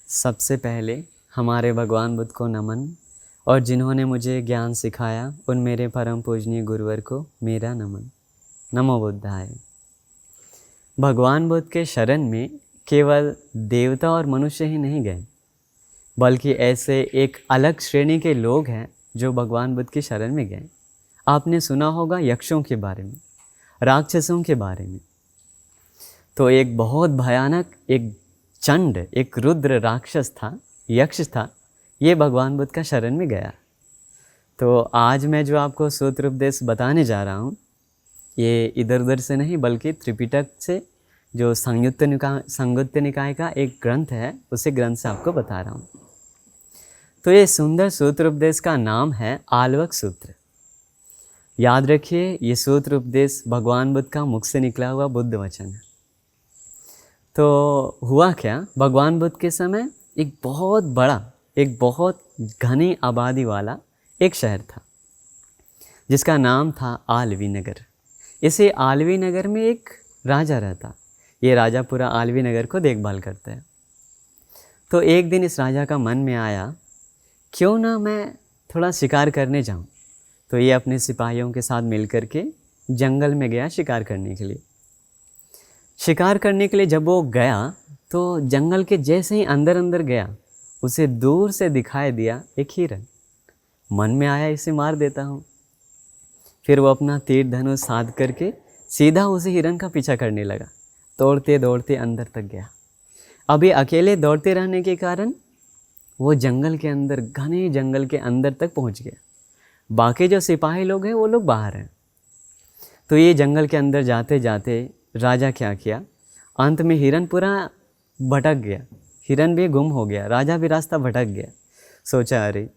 सबसे पहले हमारे भगवान बुद्ध को नमन और जिन्होंने मुझे ज्ञान सिखाया उन मेरे परम पूजनीय गुरुवर को मेरा नमन। नमो बुद्धाय। भगवान बुद्ध के शरण में केवल देवता और मनुष्य ही नहीं गए, बल्कि ऐसे एक अलग श्रेणी के लोग हैं जो भगवान बुद्ध की शरण में गए। आपने सुना होगा यक्षों के बारे में, राक्षसों के बारे में। तो एक बहुत भयानक एक चंड, एक रुद्र राक्षस था, यक्ष था, ये भगवान बुद्ध का शरण में गया। तो आज मैं जो आपको सूत्र उपदेश बताने जा रहा हूँ, ये इधर उधर से नहीं बल्कि त्रिपिटक से, जो संयुक्त निकाय का एक ग्रंथ है, उसी ग्रंथ से आपको बता रहा हूँ। तो ये सुंदर सूत्र उपदेश का नाम है आल्वक सूत्र। याद रखिए, ये सूत्र उपदेश भगवान बुद्ध का मुख से निकला हुआ बुद्ध वचन है। तो हुआ क्या, भगवान बुद्ध के समय एक बहुत बड़ा, एक बहुत घनी आबादी वाला एक शहर था जिसका नाम था आलवी नगर। इसे आलवी नगर में एक राजा रहता। ये राजा पूरा आलवी नगर को देखभाल करता है। तो एक दिन इस राजा का मन में आया, क्यों ना मैं थोड़ा शिकार करने जाऊं। तो ये अपने सिपाहियों के साथ मिलकर के जंगल में गया शिकार करने के लिए। शिकार करने के लिए जब वो गया तो जंगल के जैसे ही अंदर अंदर गया, उसे दूर से दिखाई दिया एक हिरन। मन में आया इसे मार देता हूँ। फिर वो अपना तीर धनुष साध करके सीधा उसे हिरन का पीछा करने लगा। दौड़ते दौड़ते अंदर तक गया। अभी अकेले दौड़ते रहने के कारण वो जंगल के अंदर, घने जंगल के अंदर तक पहुँच गया। बाकी जो सिपाही लोग हैं वो लोग बाहर हैं। तो ये जंगल के अंदर जाते जाते राजा क्या किया, अंत में हिरन पूरा भटक गया, हिरन भी गुम हो गया, राजा भी रास्ता भटक गया। सोचा, अरे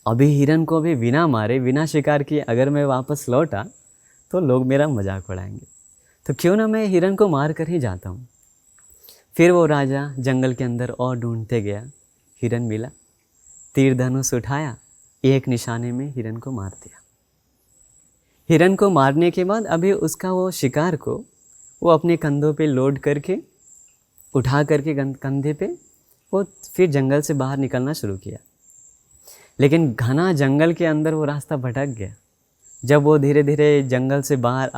अभी हिरन को भी बिना मारे, बिना शिकार किए अगर मैं वापस लौटा तो लोग मेरा मजाक उड़ाएंगे, तो क्यों ना मैं हिरन को मार कर ही जाता हूँ। फिर वो राजा जंगल के अंदर और ढूंढते गया, हिरन मिला, तीर धनुष उठाया, एक निशाने में हिरन को मार दिया। हिरन को मारने के बाद अभी उसका वो शिकार को वो अपने कंधों पे लोड करके, उठा करके कंधे पे वो फिर जंगल से बाहर निकलना शुरू किया। लेकिन घना जंगल के अंदर वो रास्ता भटक गया। जब वो धीरे धीरे जंगल से बाहर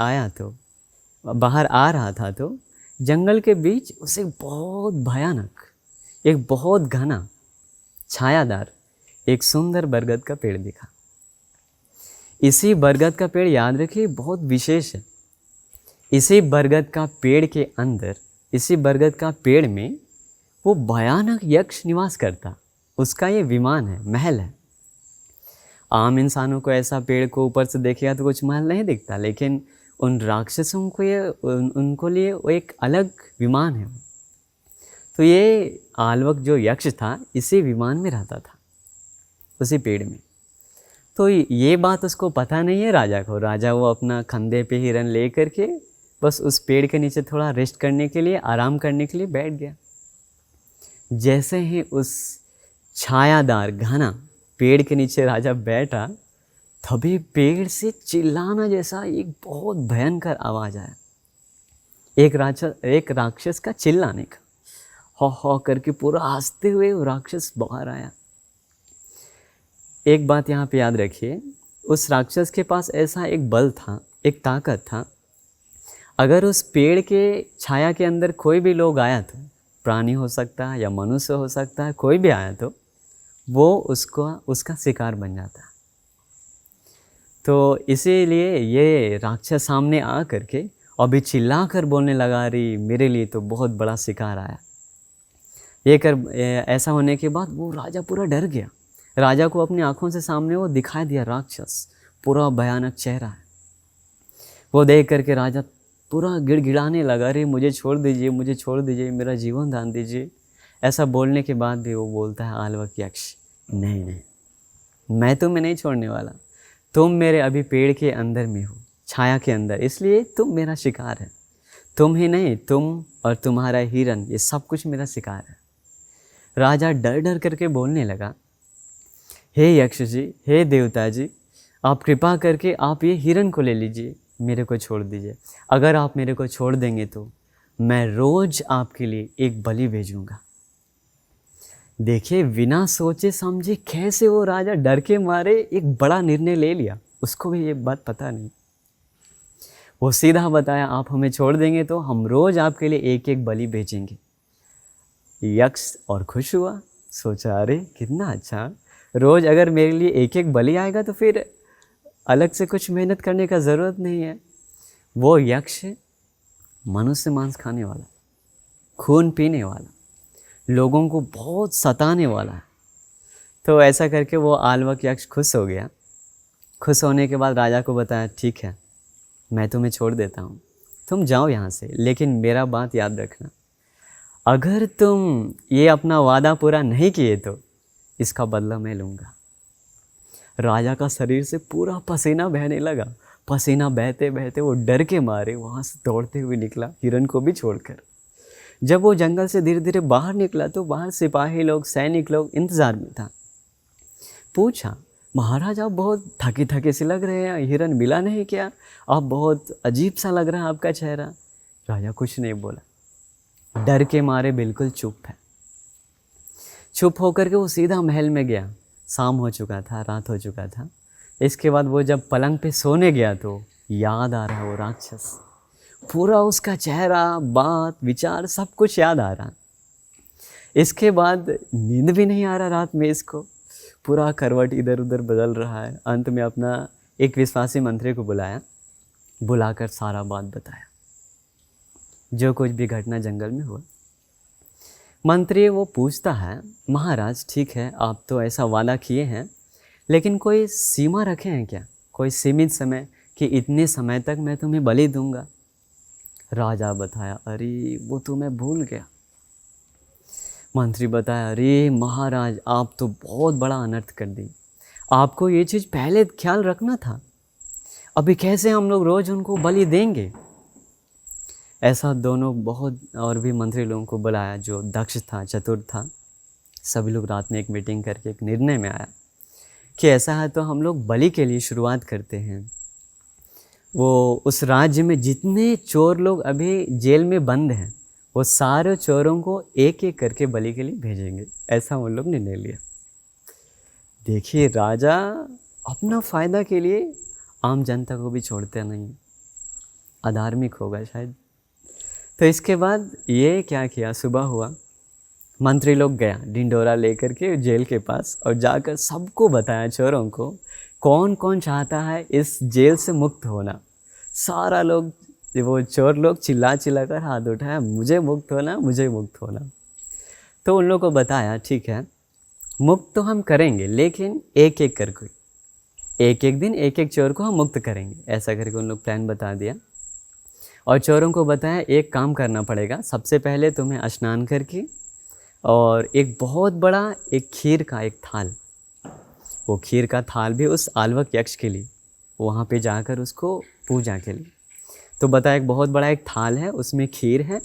आ रहा था तो जंगल के बीच उसे बहुत भयानक, एक बहुत घना छायादार एक सुंदर बरगद का पेड़ दिखा। इसी बरगद का पेड़, याद रखिए, बहुत विशेष है। इसी बरगद का पेड़ के अंदर, इसी बरगद का पेड़ में वो भयानक यक्ष निवास करता। उसका ये विमान है, महल है। आम इंसानों को ऐसा पेड़ को ऊपर से देखेगा तो कुछ महल नहीं दिखता, लेकिन उन राक्षसों को ये उनको लिए वो एक अलग विमान है। तो ये आल्वक जो यक्ष था, इसी विमान में रहता था, उसी पेड़ में। तो ये बात उसको पता नहीं है राजा को। राजा वो अपना कंधे पे हिरन ले करके बस उस पेड़ के नीचे थोड़ा रेस्ट करने के लिए, आराम करने के लिए बैठ गया। जैसे ही उस छायादार घना पेड़ के नीचे राजा बैठा, तभी पेड़ से चिल्लाना जैसा एक बहुत भयंकर आवाज़ आया। एक राक्षस का चिल्लाने का, हो हो करके पूरा हंसते हुए वो राक्षस बाहर आया। एक बात यहाँ पे याद रखिए, उस राक्षस के पास ऐसा एक बल था, एक ताकत था। अगर उस पेड़ के छाया के अंदर कोई भी लोग आया, तो प्राणी हो सकता है या मनुष्य हो सकता है, कोई भी आया तो वो उसका शिकार बन जाता। तो इसीलिए ये राक्षस सामने आ करके अभी चिल्ला कर बोलने लगा, अरे मेरे लिए तो बहुत बड़ा शिकार आया। ऐसा होने के बाद वो राजा पूरा डर गया। राजा को अपनी आंखों से सामने वो दिखाई दिया राक्षस, पूरा भयानक चेहरा है। वो देख करके राजा पूरा गिड़गिड़ाने लगा, अरे मुझे छोड़ दीजिए, मुझे छोड़ दीजिए, मेरा जीवन दान दीजिए। ऐसा बोलने के बाद भी वो बोलता है आल्वक यक्ष, नहीं नहीं, मैं तुम्हें नहीं छोड़ने वाला। तुम मेरे अभी पेड़ के अंदर में हो, छाया के अंदर, इसलिए तुम मेरा शिकार है। तुम ही नहीं, तुम और तुम्हारा हिरन, ये सब कुछ मेरा शिकार है। राजा डर डर करके बोलने लगा, हे यक्ष जी, हे देवता जी, आप कृपा करके आप ये हिरन को ले लीजिए, मेरे को छोड़ दीजिए। अगर आप मेरे को छोड़ देंगे तो मैं रोज़ आपके लिए एक बलि भेजूंगा। देखिए बिना सोचे समझे कैसे वो राजा डर के मारे एक बड़ा निर्णय ले लिया, उसको भी ये बात पता नहीं। वो सीधा बताया आप हमें छोड़ देंगे तो हम रोज आपके लिए एक एक बलि भेजेंगे। यक्ष और खुश हुआ, सोचा अरे कितना अच्छा, रोज अगर मेरे लिए एक एक बलि आएगा तो फिर अलग से कुछ मेहनत करने का ज़रूरत नहीं है। वो यक्ष मनुष्य मांस खाने वाला, खून पीने वाला, लोगों को बहुत सताने वाला है। तो ऐसा करके वो आलवक यक्ष खुश हो गया। खुश होने के बाद राजा को बताया ठीक है मैं तुम्हें छोड़ देता हूँ, तुम जाओ यहाँ से, लेकिन मेरा बात याद रखना, अगर तुम ये अपना वादा पूरा नहीं किए तो इसका बदला मैं लूँगा। राजा का शरीर से पूरा पसीना बहने लगा। पसीना बहते बहते वो डर के मारे वहाँ से दौड़ते हुए निकला, हिरण को भी छोड़कर। जब वो जंगल से धीरे धीरे बाहर निकला तो बाहर सिपाही लोग, सैनिक लोग इंतज़ार में था। पूछा महाराज आप बहुत थके थके से लग रहे हैं, हिरण मिला नहीं क्या? आप बहुत अजीब सा लग रहा है आपका चेहरा। राजा कुछ नहीं बोला, डर के मारे बिल्कुल चुप है। चुप होकर के वो सीधा महल में गया। शाम हो चुका था, रात हो चुका था। इसके बाद वो जब पलंग पे सोने गया तो याद आ रहा वो राक्षस, पूरा उसका चेहरा, बात, विचार सब कुछ याद आ रहा। इसके बाद नींद भी नहीं आ रहा रात में इसको, पूरा करवट इधर उधर बदल रहा है। अंत में अपना एक विश्वासी मंत्री को बुलाया, बुलाकर सारा बात बताया, जो कुछ भी घटना जंगल में हुआ। मंत्री वो पूछता है महाराज ठीक है आप तो ऐसा वादा किए हैं, लेकिन कोई सीमा रखे हैं क्या, कोई सीमित समय कि इतने समय तक मैं तुम्हें बलि दूंगा? राजा बताया अरे वो तो मैं भूल गया। मंत्री बताया अरे महाराज आप तो बहुत बड़ा अनर्थ कर दी, आपको ये चीज़ पहले ख्याल रखना था, अभी कैसे हम लोग रोज़ उनको बलि देंगे? ऐसा दोनों बहुत और भी मंत्री लोगों को बुलाया, जो दक्ष था, चतुर था। सभी लोग रात में एक मीटिंग करके एक निर्णय में आया कि ऐसा है तो हम लोग बलि के लिए शुरुआत करते हैं। वो उस राज्य में जितने चोर लोग अभी जेल में बंद हैं वो सारे चोरों को एक एक करके बलि के लिए भेजेंगे, ऐसा उन लोग ने निर्णय लिया। देखिए राजा अपना फ़ायदा के लिए आम जनता को भी छोड़ते नहीं, अधार्मिक होगा शायद। तो इसके बाद ये क्या किया, सुबह हुआ, मंत्री लोग गया ढिंडोरा लेकर के जेल के पास और जाकर सबको बताया, चोरों को, कौन कौन चाहता है इस जेल से मुक्त होना। सारा लोग, वो चोर लोग चिल्ला चिल्ला कर हाथ उठाया, मुझे मुक्त होना, मुझे मुक्त होना। तो उन लोगों को बताया ठीक है मुक्त तो हम करेंगे, लेकिन एक एक करके, एक एक दिन एक एक चोर को हम मुक्त करेंगे। ऐसा करके उन लोग प्लान बता दिया और चोरों को बताया एक काम करना पड़ेगा, सबसे पहले तुम्हें स्नान करके और एक बहुत बड़ा एक खीर का एक थाल, वो खीर का थाल भी उस आलवक यक्ष के लिए, वहाँ पे जाकर उसको पूजा के लिए। तो बताया एक बहुत बड़ा एक थाल है, उसमें खीर है,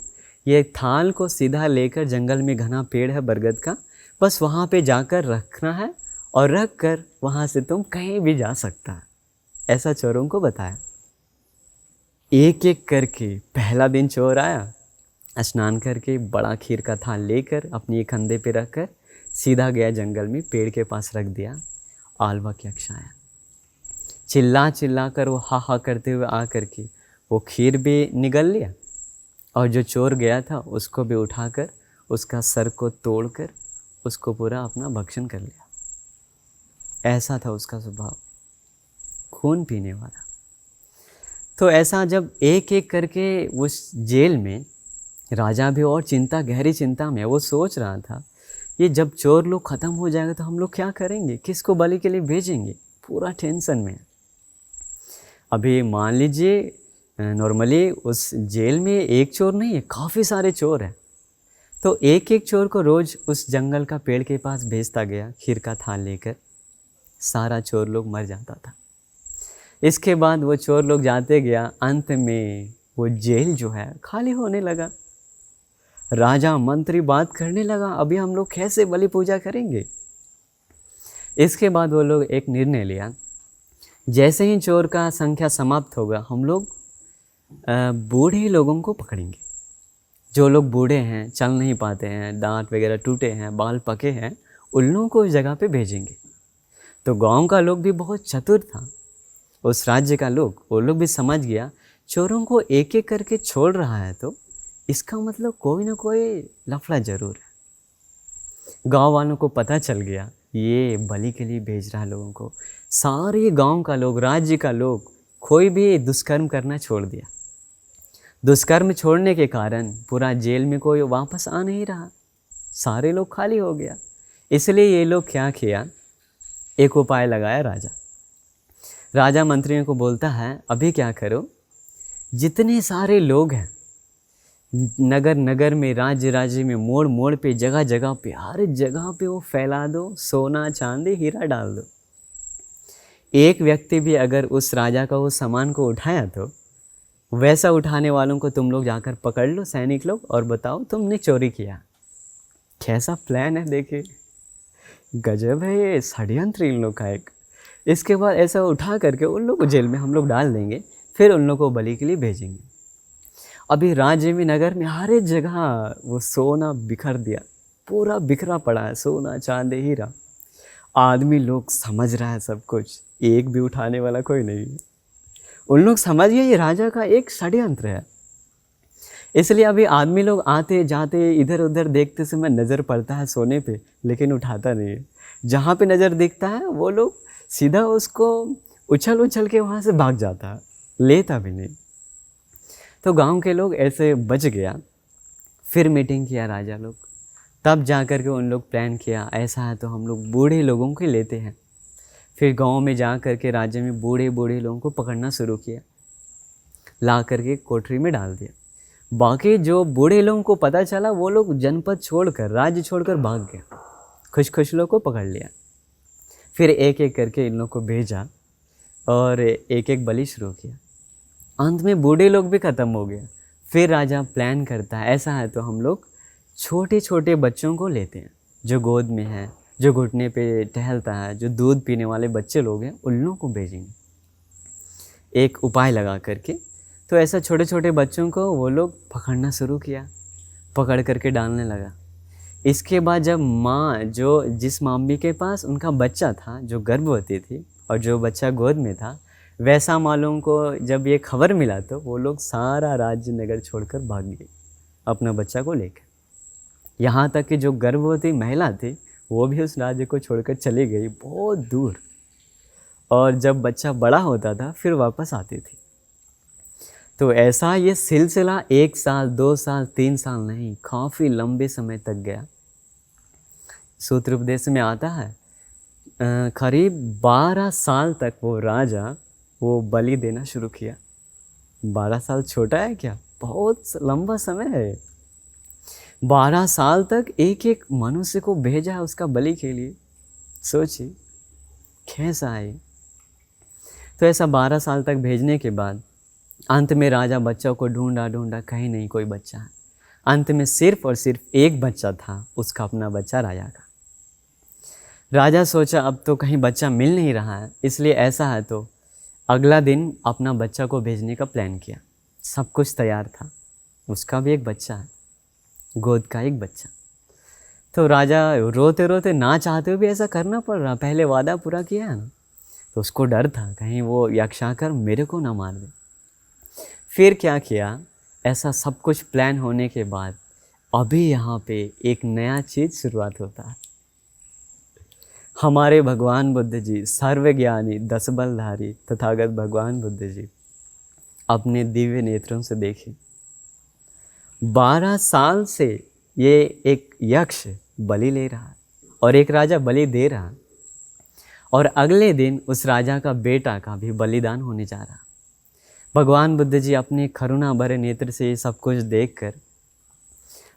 ये थाल को सीधा लेकर जंगल में घना पेड़ है बरगद का, बस वहाँ पे जाकर रखना है और रख कर वहाँ से तुम कहीं भी जा सकता है, ऐसा चोरों को बताया। एक एक करके पहला दिन चोर आया, स्नान करके बड़ा खीर का थाल लेकर अपनी एक कंधे पे रखकर सीधा गया जंगल में, पेड़ के पास रख दिया। आलवक यक्ष आया, चिल्ला चिल्ला कर वो हा हा करते हुए आ करके वो खीर भी निगल लिया और जो चोर गया था उसको भी उठाकर उसका सर को तोड़कर उसको पूरा अपना भक्षण कर लिया। ऐसा था उसका स्वभाव, खून पीने वाला। तो ऐसा जब एक एक करके उस जेल में, राजा भी और चिंता, गहरी चिंता में, वो सोच रहा था ये जब चोर लोग ख़त्म हो जाएगा तो हम लोग क्या करेंगे, किसको बलि के लिए भेजेंगे, पूरा टेंशन में। अभी मान लीजिए नॉर्मली उस जेल में एक चोर नहीं है, काफ़ी सारे चोर हैं, तो एक एक चोर को रोज़ उस जंगल का पेड़ के पास भेजता गया खीर का थाल लेकर, सारा चोर लोग मर जाता था। इसके बाद वो चोर लोग जाते गया, अंत में वो जेल जो है खाली होने लगा। राजा मंत्री बात करने लगा अभी हम लोग कैसे बलि पूजा करेंगे। इसके बाद वो लोग एक निर्णय लिया, जैसे ही चोर का संख्या समाप्त होगा हम लोग बूढ़े लोगों को पकड़ेंगे, जो लोग बूढ़े हैं, चल नहीं पाते हैं, दांत वगैरह टूटे हैं, बाल पके हैं, उन लोगों को उस जगह पे भेजेंगे। तो गांव का लोग भी बहुत चतुर था, उस राज्य का लोग, वो लोग भी समझ गया चोरों को एक एक करके छोड़ रहा है तो इसका मतलब कोई ना कोई लफड़ा जरूर है। गांव वालों को पता चल गया ये बलि के लिए भेज रहा है लोगों को। सारे गांव का लोग, राज्य का लोग, कोई भी दुष्कर्म करना छोड़ दिया। दुष्कर्म छोड़ने के कारण पूरा जेल में कोई वापस आ नहीं रहा, सारे लोग खाली हो गया। इसलिए ये लोग क्या किया, एक उपाय लगाया राजा मंत्रियों को बोलता है अभी क्या करो, जितने सारे लोग हैं नगर नगर में, राज्य राज्य में, मोड़ मोड़ पे, जगह जगह पे, हर जगह पे वो फैला दो, सोना चांदी हीरा डाल दो। एक व्यक्ति भी अगर उस राजा का वो सामान को उठाया तो वैसा उठाने वालों को तुम लोग जाकर पकड़ लो, सैनिक लोग, और बताओ तुमने चोरी किया। कैसा प्लान है देखिए, गजब है ये, षड्यंत्र इन लोग का एक। इसके बाद ऐसा उठा करके उन लोग को जेल में हम लोग डाल देंगे, फिर उन लोग को बलि के लिए भेजेंगे। अभी राज्य में, नगर में, हर एक जगह वो सोना बिखर दिया, पूरा बिखरा पड़ा है, सोना चांदी हीरा। आदमी लोग समझ रहा है सब कुछ, एक भी उठाने वाला कोई नहीं है। उन लोग समझ गए ये राजा का एक षड्यंत्र है। इसलिए अभी आदमी लोग आते जाते, इधर उधर देखते समय नज़र पड़ता है सोने पे, लेकिन उठाता नहीं है। जहाँ पे नज़र दिखता है वो लोग सीधा उसको उछल उछल के वहाँ से भाग जाता है, लेता भी नहीं। तो गांव के लोग ऐसे बच गया। फिर मीटिंग किया राजा लोग, तब जा कर के उन लोग प्लान किया ऐसा है तो हम लोग बूढ़े लोगों को लेते हैं। फिर गांव में जा कर के राज्य में बूढ़े बूढ़े लोगों को पकड़ना शुरू किया, ला करके कोठरी में डाल दिया। बाकी जो बूढ़े लोगों को पता चला वो लोग जनपद छोड़कर, राज्य छोड़कर भाग गए। खुश खुश लोग को पकड़ लिया। फिर एक एक करके इन लोग को भेजा और एक एक बलि शुरू किया। अंत में बूढ़े लोग भी ख़त्म हो गए। फिर राजा प्लान करता है ऐसा है तो हम लोग छोटे छोटे बच्चों को लेते हैं, जो गोद में है, जो घुटने पे टहलता है, जो दूध पीने वाले बच्चे लोग हैं, उन लोगों को भेजेंगे एक उपाय लगा करके। तो ऐसा छोटे छोटे बच्चों को वो लोग पकड़ना शुरू किया, पकड़ करके डालने लगा। इसके बाद जब माँ, जो जिस मम्मी के पास उनका बच्चा था, जो गर्भवती थी, और जो बच्चा गोद में था, वैसा मालूम को जब ये खबर मिला तो वो लोग सारा राज्य नगर छोड़कर भाग गए अपना बच्चा को लेकर। यहाँ तक कि जो गर्भवती महिला थी वो भी उस राज्य को छोड़कर चली गई बहुत दूर। और जब बच्चा बड़ा होता था फिर वापस आती थी। तो ऐसा ये सिलसिला 1 साल, 2 साल, 3 साल नहीं, काफ़ी लंबे समय तक गया। सूत्र उपदेश में आता है करीब 12 साल तक वो राजा वो बलि देना शुरू किया। 12 साल छोटा है क्या, बहुत लंबा समय है। 12 साल तक एक एक मनुष्य को भेजा है उसका बलि के लिए। सोचिए कैसा है। तो ऐसा 12 साल तक भेजने के बाद अंत में राजा बच्चों को ढूंढा ढूंढा, कहीं नहीं कोई बच्चा है। अंत में सिर्फ और सिर्फ एक बच्चा था, उसका अपना बच्चा राजा का। राजा सोचा अब तो कहीं बच्चा मिल नहीं रहा है, इसलिए ऐसा है तो अगला दिन अपना बच्चा को भेजने का प्लान किया। सब कुछ तैयार था, उसका भी एक बच्चा है, गोद का एक बच्चा। तो राजा रोते रोते, ना चाहते हुए भी ऐसा करना पड़ रहा, पहले वादा पूरा किया है ना, तो उसको डर था कहीं वो यक्ष आकर मेरे को ना मार दे। फिर क्या किया, ऐसा सब कुछ प्लान होने के बाद अभी यहाँ पे एक नया चीज़ शुरुआत होता है। हमारे भगवान बुद्ध जी, सर्वज्ञानी, 10 बलधारी तथागत भगवान बुद्ध जी अपने दिव्य नेत्रों से देखे 12 साल से ये एक यक्ष बलि ले रहा है और एक राजा बलि दे रहा, और अगले दिन उस राजा का बेटा का भी बलिदान होने जा रहा। भगवान बुद्ध जी अपने करुणा भरे नेत्र से ये सब कुछ देखकर,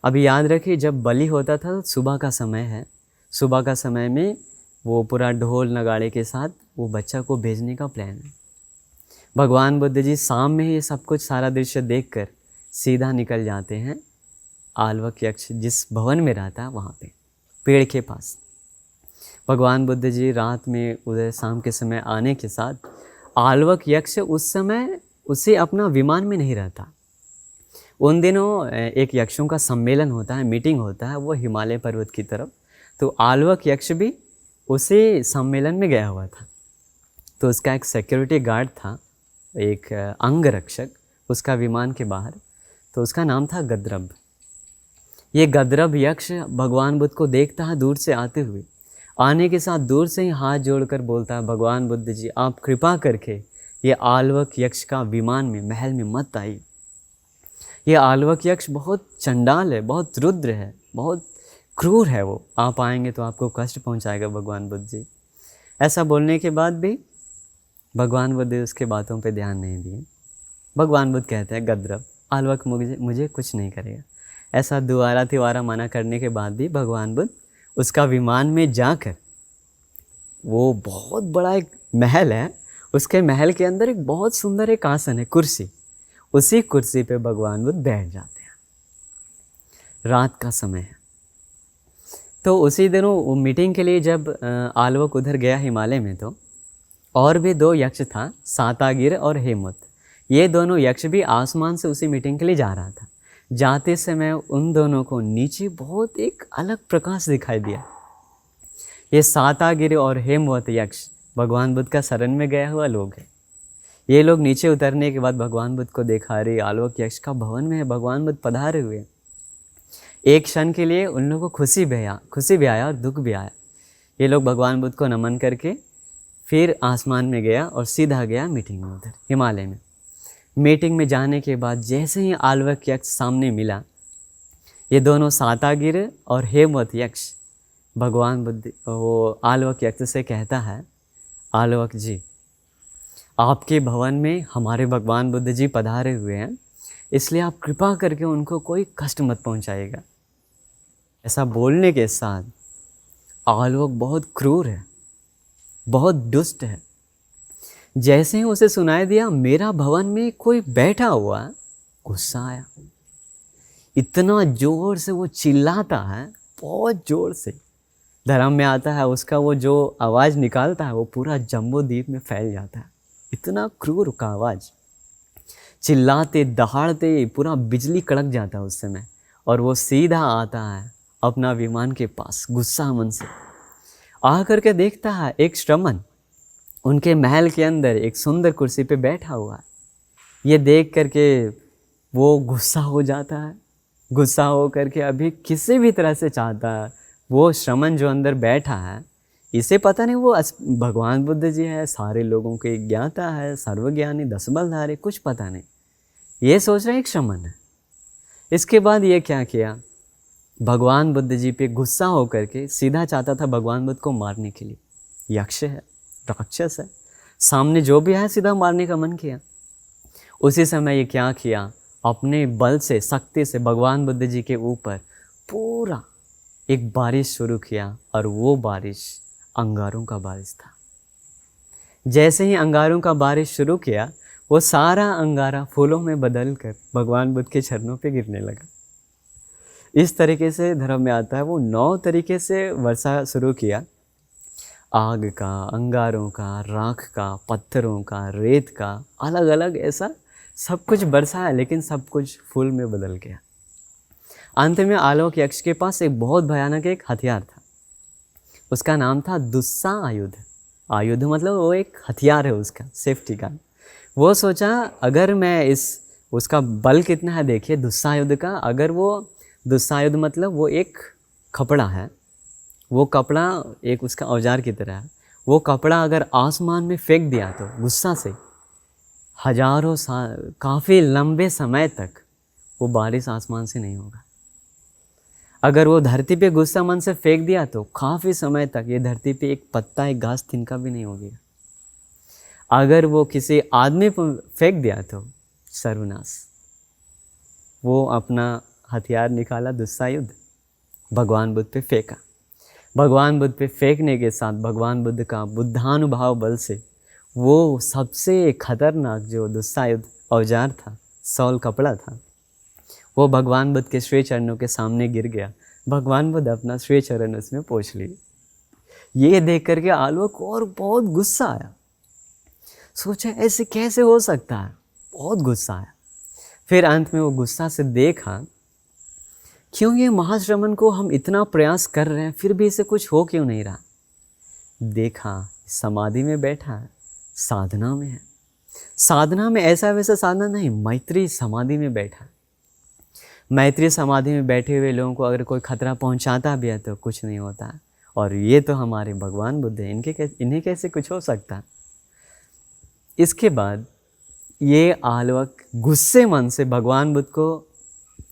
अभी याद रखिए जब बलि होता था तो सुबह का समय है, सुबह का समय में वो पूरा ढोल नगाड़े के साथ वो बच्चा को भेजने का प्लान है। भगवान बुद्ध जी शाम में ही ये सब कुछ सारा दृश्य देखकर सीधा निकल जाते हैं आल्वक यक्ष जिस भवन में रहता है वहाँ पे, पेड़ के पास। भगवान बुद्ध जी रात में उधर शाम के समय आने के साथ आल्वक यक्ष उस समय उसे अपना विमान में नहीं रहता, उन दिनों एक यक्षों का सम्मेलन होता है, मीटिंग होता है वो हिमालय पर्वत की तरफ। तो आलवक यक्ष भी उसी सम्मेलन में गया हुआ था। तो उसका एक सिक्योरिटी गार्ड था, एक अंगरक्षक उसका विमान के बाहर। तो उसका नाम था गद्रब। ये गद्रब यक्ष भगवान बुद्ध को देखता है दूर से आते हुए। आने के साथ दूर से ही हाथ जोड़कर बोलता है, भगवान बुद्ध जी आप कृपा करके ये आलवक यक्ष का विमान में, महल में मत आइए। ये आलवक यक्ष बहुत चंडाल है, बहुत रुद्र है, बहुत क्रूर है, वो आप आएंगे तो आपको कष्ट पहुंचाएगा भगवान बुद्ध जी। ऐसा बोलने के बाद भी भगवान बुद्ध उसके बातों पे ध्यान नहीं दिए। भगवान बुद्ध कहते हैं, गद्रब आलवक मुझे कुछ नहीं करेगा। ऐसा दुआरा तिवारा मना करने के बाद भी भगवान बुद्ध उसका विमान में जाकर, वो बहुत बड़ा एक महल है, उसके महल के अंदर एक बहुत सुंदर एक आसन है, कुर्सी। उसी कुर्सी पे भगवान बुद्ध बैठ जाते हैं। रात का समय है। तो उसी दिनों वो मीटिंग के लिए जब आलवक उधर गया हिमालय में, तो और भी 2 यक्ष था, सातागिर और हेमवत। ये दोनों यक्ष भी आसमान से उसी मीटिंग के लिए जा रहा था। जाते समय उन दोनों को नीचे बहुत एक अलग प्रकाश दिखाई दिया। ये सातागिर और हेमवत यक्ष भगवान बुद्ध का शरण में गया हुआ लोग हैं। ये लोग नीचे उतरने के बाद भगवान बुद्ध को देखा, रहे आलवक यक्ष का भवन में है, भगवान बुद्ध पधारे हुए। एक क्षण के लिए उन लोगों को खुशी भी आया और दुख भी आया। ये लोग भगवान बुद्ध को नमन करके फिर आसमान में गया और सीधा गया मीटिंग में उधर हिमालय में। मीटिंग में जाने के बाद जैसे ही आलवक यक्ष सामने मिला, ये दोनों सातागिर और हेमवत यक्ष भगवान बुद्ध, वो आलवक यक्ष से कहता है, आलवक जी आपके भवन में हमारे भगवान बुद्ध जी पधारे हुए हैं, इसलिए आप कृपा करके उनको कोई कष्ट मत पहुंचाइएगा। ऐसा बोलने के साथ आलवक बहुत क्रूर है, बहुत दुष्ट है। जैसे ही उसे सुनाई दिया मेरा भवन में कोई बैठा हुआ, गुस्सा आया। इतना जोर से वो चिल्लाता है, बहुत जोर से। धर्म में आता है उसका वो जो आवाज़ निकालता है वो पूरा जम्बूद्वीप में फैल जाता है। इतना क्रूर का आवाज़, चिल्लाते दहाड़ते पूरा बिजली कड़क जाता है उस समय। और वो सीधा आता है अपना विमान के पास, गुस्सा मन से आ करके देखता है एक श्रमण उनके महल के अंदर एक सुंदर कुर्सी पे बैठा हुआ है। ये देख करके वो गुस्सा हो जाता है। गुस्सा हो करके अभी किसी भी तरह से चाहता है वो श्रमण जो अंदर बैठा है, इसे पता नहीं वो भगवान बुद्ध जी है, सारे लोगों के ज्ञाता है, सर्वज्ञानी, 10 बलधारी, कुछ पता नहीं। ये सोच रहा है एक श्रमण है। इसके बाद ये क्या किया, भगवान बुद्ध जी पे गुस्सा हो करके सीधा चाहता था भगवान बुद्ध को मारने के लिए। यक्ष है, राक्षस है, सामने जो भी है सीधा मारने का मन किया। उसी समय ये क्या किया, अपने बल से, शक्ति से भगवान बुद्ध जी के ऊपर पूरा एक बारिश शुरू किया। और वो बारिश अंगारों का बारिश था। जैसे ही अंगारों का बारिश शुरू किया, वो सारा अंगारा फूलों में बदल कर भगवान बुद्ध के चरणों पे गिरने लगा। इस तरीके से धर्म में आता है वो 9 तरीके से वर्षा शुरू किया। आग का, अंगारों का, राख का, पत्थरों का, रेत का, अलग अलग ऐसा सब कुछ बरसाया, लेकिन सब कुछ फूल में बदल गया। अंत में आलवक यक्ष के पास एक बहुत भयानक एक हथियार था। उसका नाम था दुस्सा आयुध। आयुध मतलब वो एक हथियार है उसका, सेफ्टी का। वो सोचा अगर मैं उसका बल कितना है देखिए दुस्सा आयुध का। अगर वो दुस्सा आयुध मतलब वो एक कपड़ा है, वो कपड़ा एक उसका औजार की तरह है। वो कपड़ा अगर आसमान में फेंक दिया तो गुस्सा से हजारों साल, काफ़ी लंबे समय तक वो बारिश आसमान से नहीं होगा। अगर वो धरती पे गुस्सा मन से फेंक दिया तो काफ़ी समय तक ये धरती पे एक पत्ता, एक घास तिनका भी नहीं होगी। अगर वो किसी आदमी पर फेंक दिया तो सर्वनाश। वो अपना हथियार निकाला, दुस्सा युद्ध, भगवान बुद्ध पे फेंका। भगवान बुद्ध पे फेंकने के साथ भगवान बुद्ध का बुद्धानुभाव बल से वो सबसे खतरनाक जो दुस्सा युद्ध औजार था, सौल कपड़ा था, वो भगवान बुद्ध के श्री चरणों के सामने गिर गया। भगवान बुद्ध अपना श्री चरण उसमें पोंछ लिए। ये देख करके आलवक को और बहुत गुस्सा आया। सोचा ऐसे कैसे हो सकता है, बहुत गुस्सा आया। फिर अंत में वो गुस्सा से देखा, क्यों ये महाश्रमण को हम इतना प्रयास कर रहे हैं फिर भी इसे कुछ हो क्यों नहीं रहा। देखा समाधि में बैठा है, साधना में है। साधना में ऐसा वैसा साधना नहीं, मैत्री समाधि में बैठा है। मैत्री समाधि में बैठे हुए लोगों को अगर कोई खतरा पहुंचाता भी है तो कुछ नहीं होता है। और ये तो हमारे भगवान बुद्ध हैं, इन्हें कैसे कुछ हो सकता। इसके बाद ये आलवक गुस्से मन से भगवान बुद्ध को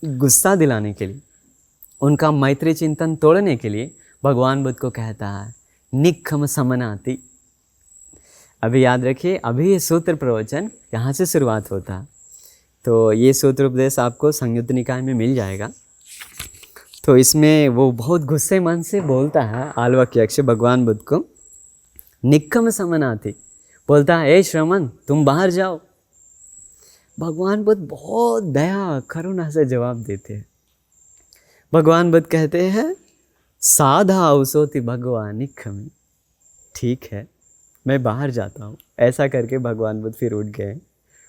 गुस्सा दिलाने के लिए, उनका मैत्री चिंतन तोड़ने के लिए भगवान बुद्ध को कहता है निक्खम समनाति। अभी याद रखिए, अभी ये सूत्र प्रवचन यहाँ से शुरुआत होता है। तो ये सूत्र उपदेश आपको संयुक्त निकाय में मिल जाएगा। तो इसमें वो बहुत गुस्से मन से बोलता है आलवक यक्ष भगवान बुद्ध को निक्खम समनाति, बोलता है ए श्रमण तुम बाहर जाओ। भगवान बुद्ध बहुत दया करुणा से जवाब देते हैं। भगवान बुद्ध कहते हैं साधा उसोति भगवान निक्खमी, ठीक है मैं बाहर जाता हूँ। ऐसा करके भगवान बुद्ध फिर उठ गए,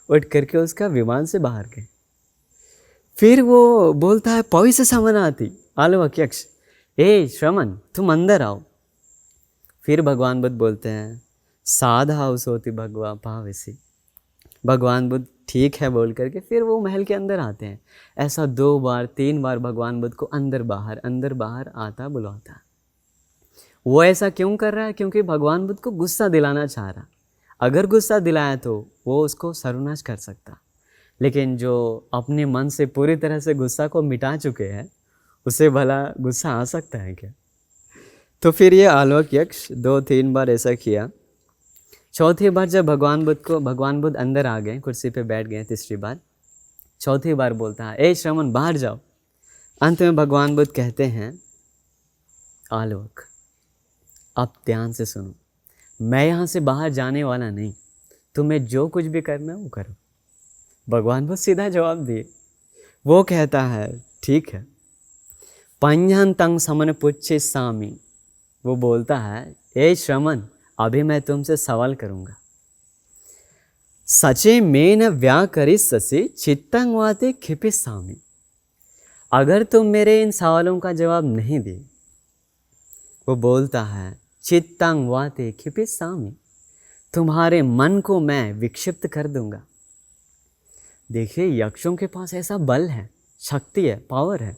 उठ करके उसका विमान से बाहर गए। फिर वो बोलता है पवित्र समनाति आलवक यक्ष, ए श्रमण तुम अंदर आओ। फिर भगवान बुद्ध बोलते हैं साधा उसोति भगवा भावसी। भगवान बुद्ध ठीक है बोल करके फिर वो महल के अंदर आते हैं। ऐसा 2 बार 3 बार भगवान बुद्ध को अंदर बाहर आता बुलाता। वो ऐसा क्यों कर रहा है? क्योंकि भगवान बुद्ध को गुस्सा दिलाना चाह रहा। अगर गुस्सा दिलाया तो वो उसको सर्वनाश कर सकता, लेकिन जो अपने मन से पूरी तरह से गुस्सा को मिटा चुके हैं उसे भला गुस्सा आ सकता है क्या? तो फिर ये आलवक यक्ष 2-3 बार ऐसा किया। चौथी बार जब भगवान बुद्ध अंदर आ गए, कुर्सी पे बैठ गए, तीसरी बार, चौथी बार बोलता है ए श्रमण बाहर जाओ। अंत में भगवान बुद्ध कहते हैं आलवक अब ध्यान से सुनो, मैं यहाँ से बाहर जाने वाला नहीं, तुम्हें जो कुछ भी करना है वो करो। भगवान बुद्ध सीधा जवाब दिए। वो कहता है ठीक है। पंजन तंग समन पुच्छे सामी, वो बोलता है ए श्रमण अभी मैं तुमसे सवाल करूंगा। सचे में न व्याकरी ससे चित्तंग वाते खिपे सामी, अगर तुम मेरे इन सवालों का जवाब नहीं दिए, वो बोलता है चित्तंग वाते खिपे सामी, तुम्हारे मन को मैं विक्षिप्त कर दूंगा। देखिए यक्षों के पास ऐसा बल है, शक्ति है, पावर है,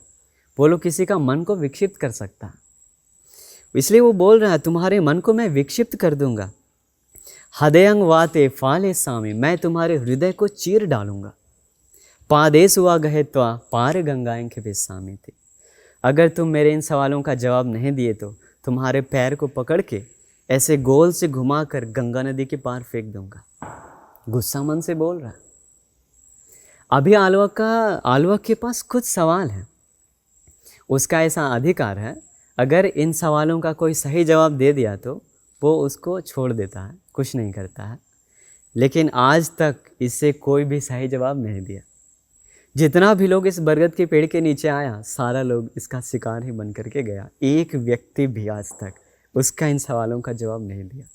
वो लोग किसी का मन को विक्षिप्त कर सकता है। इसलिए वो बोल रहा है तुम्हारे मन को मैं विक्षिप्त कर दूंगा। हृदयंग वाते फाले सामी, मैं तुम्हारे हृदय को चीर डालूंगा। पादेश हुआ गहे त्वा पार गंगाएं के सामी थे, अगर तुम मेरे इन सवालों का जवाब नहीं दिए तो तुम्हारे पैर को पकड़ के ऐसे गोल से घुमाकर गंगा नदी के पार फेंक दूंगा। गुस्सा मन से बोल रहा है। अभी आलवक के पास कुछ सवाल है, उसका ऐसा अधिकार है, अगर इन सवालों का कोई सही जवाब दे दिया तो वो उसको छोड़ देता है, कुछ नहीं करता है। लेकिन आज तक इससे कोई भी सही जवाब नहीं दिया। जितना भी लोग इस बरगद के पेड़ के नीचे आया, सारा लोग इसका शिकार ही बन करके गया। एक व्यक्ति भी आज तक उसका इन सवालों का जवाब नहीं दिया।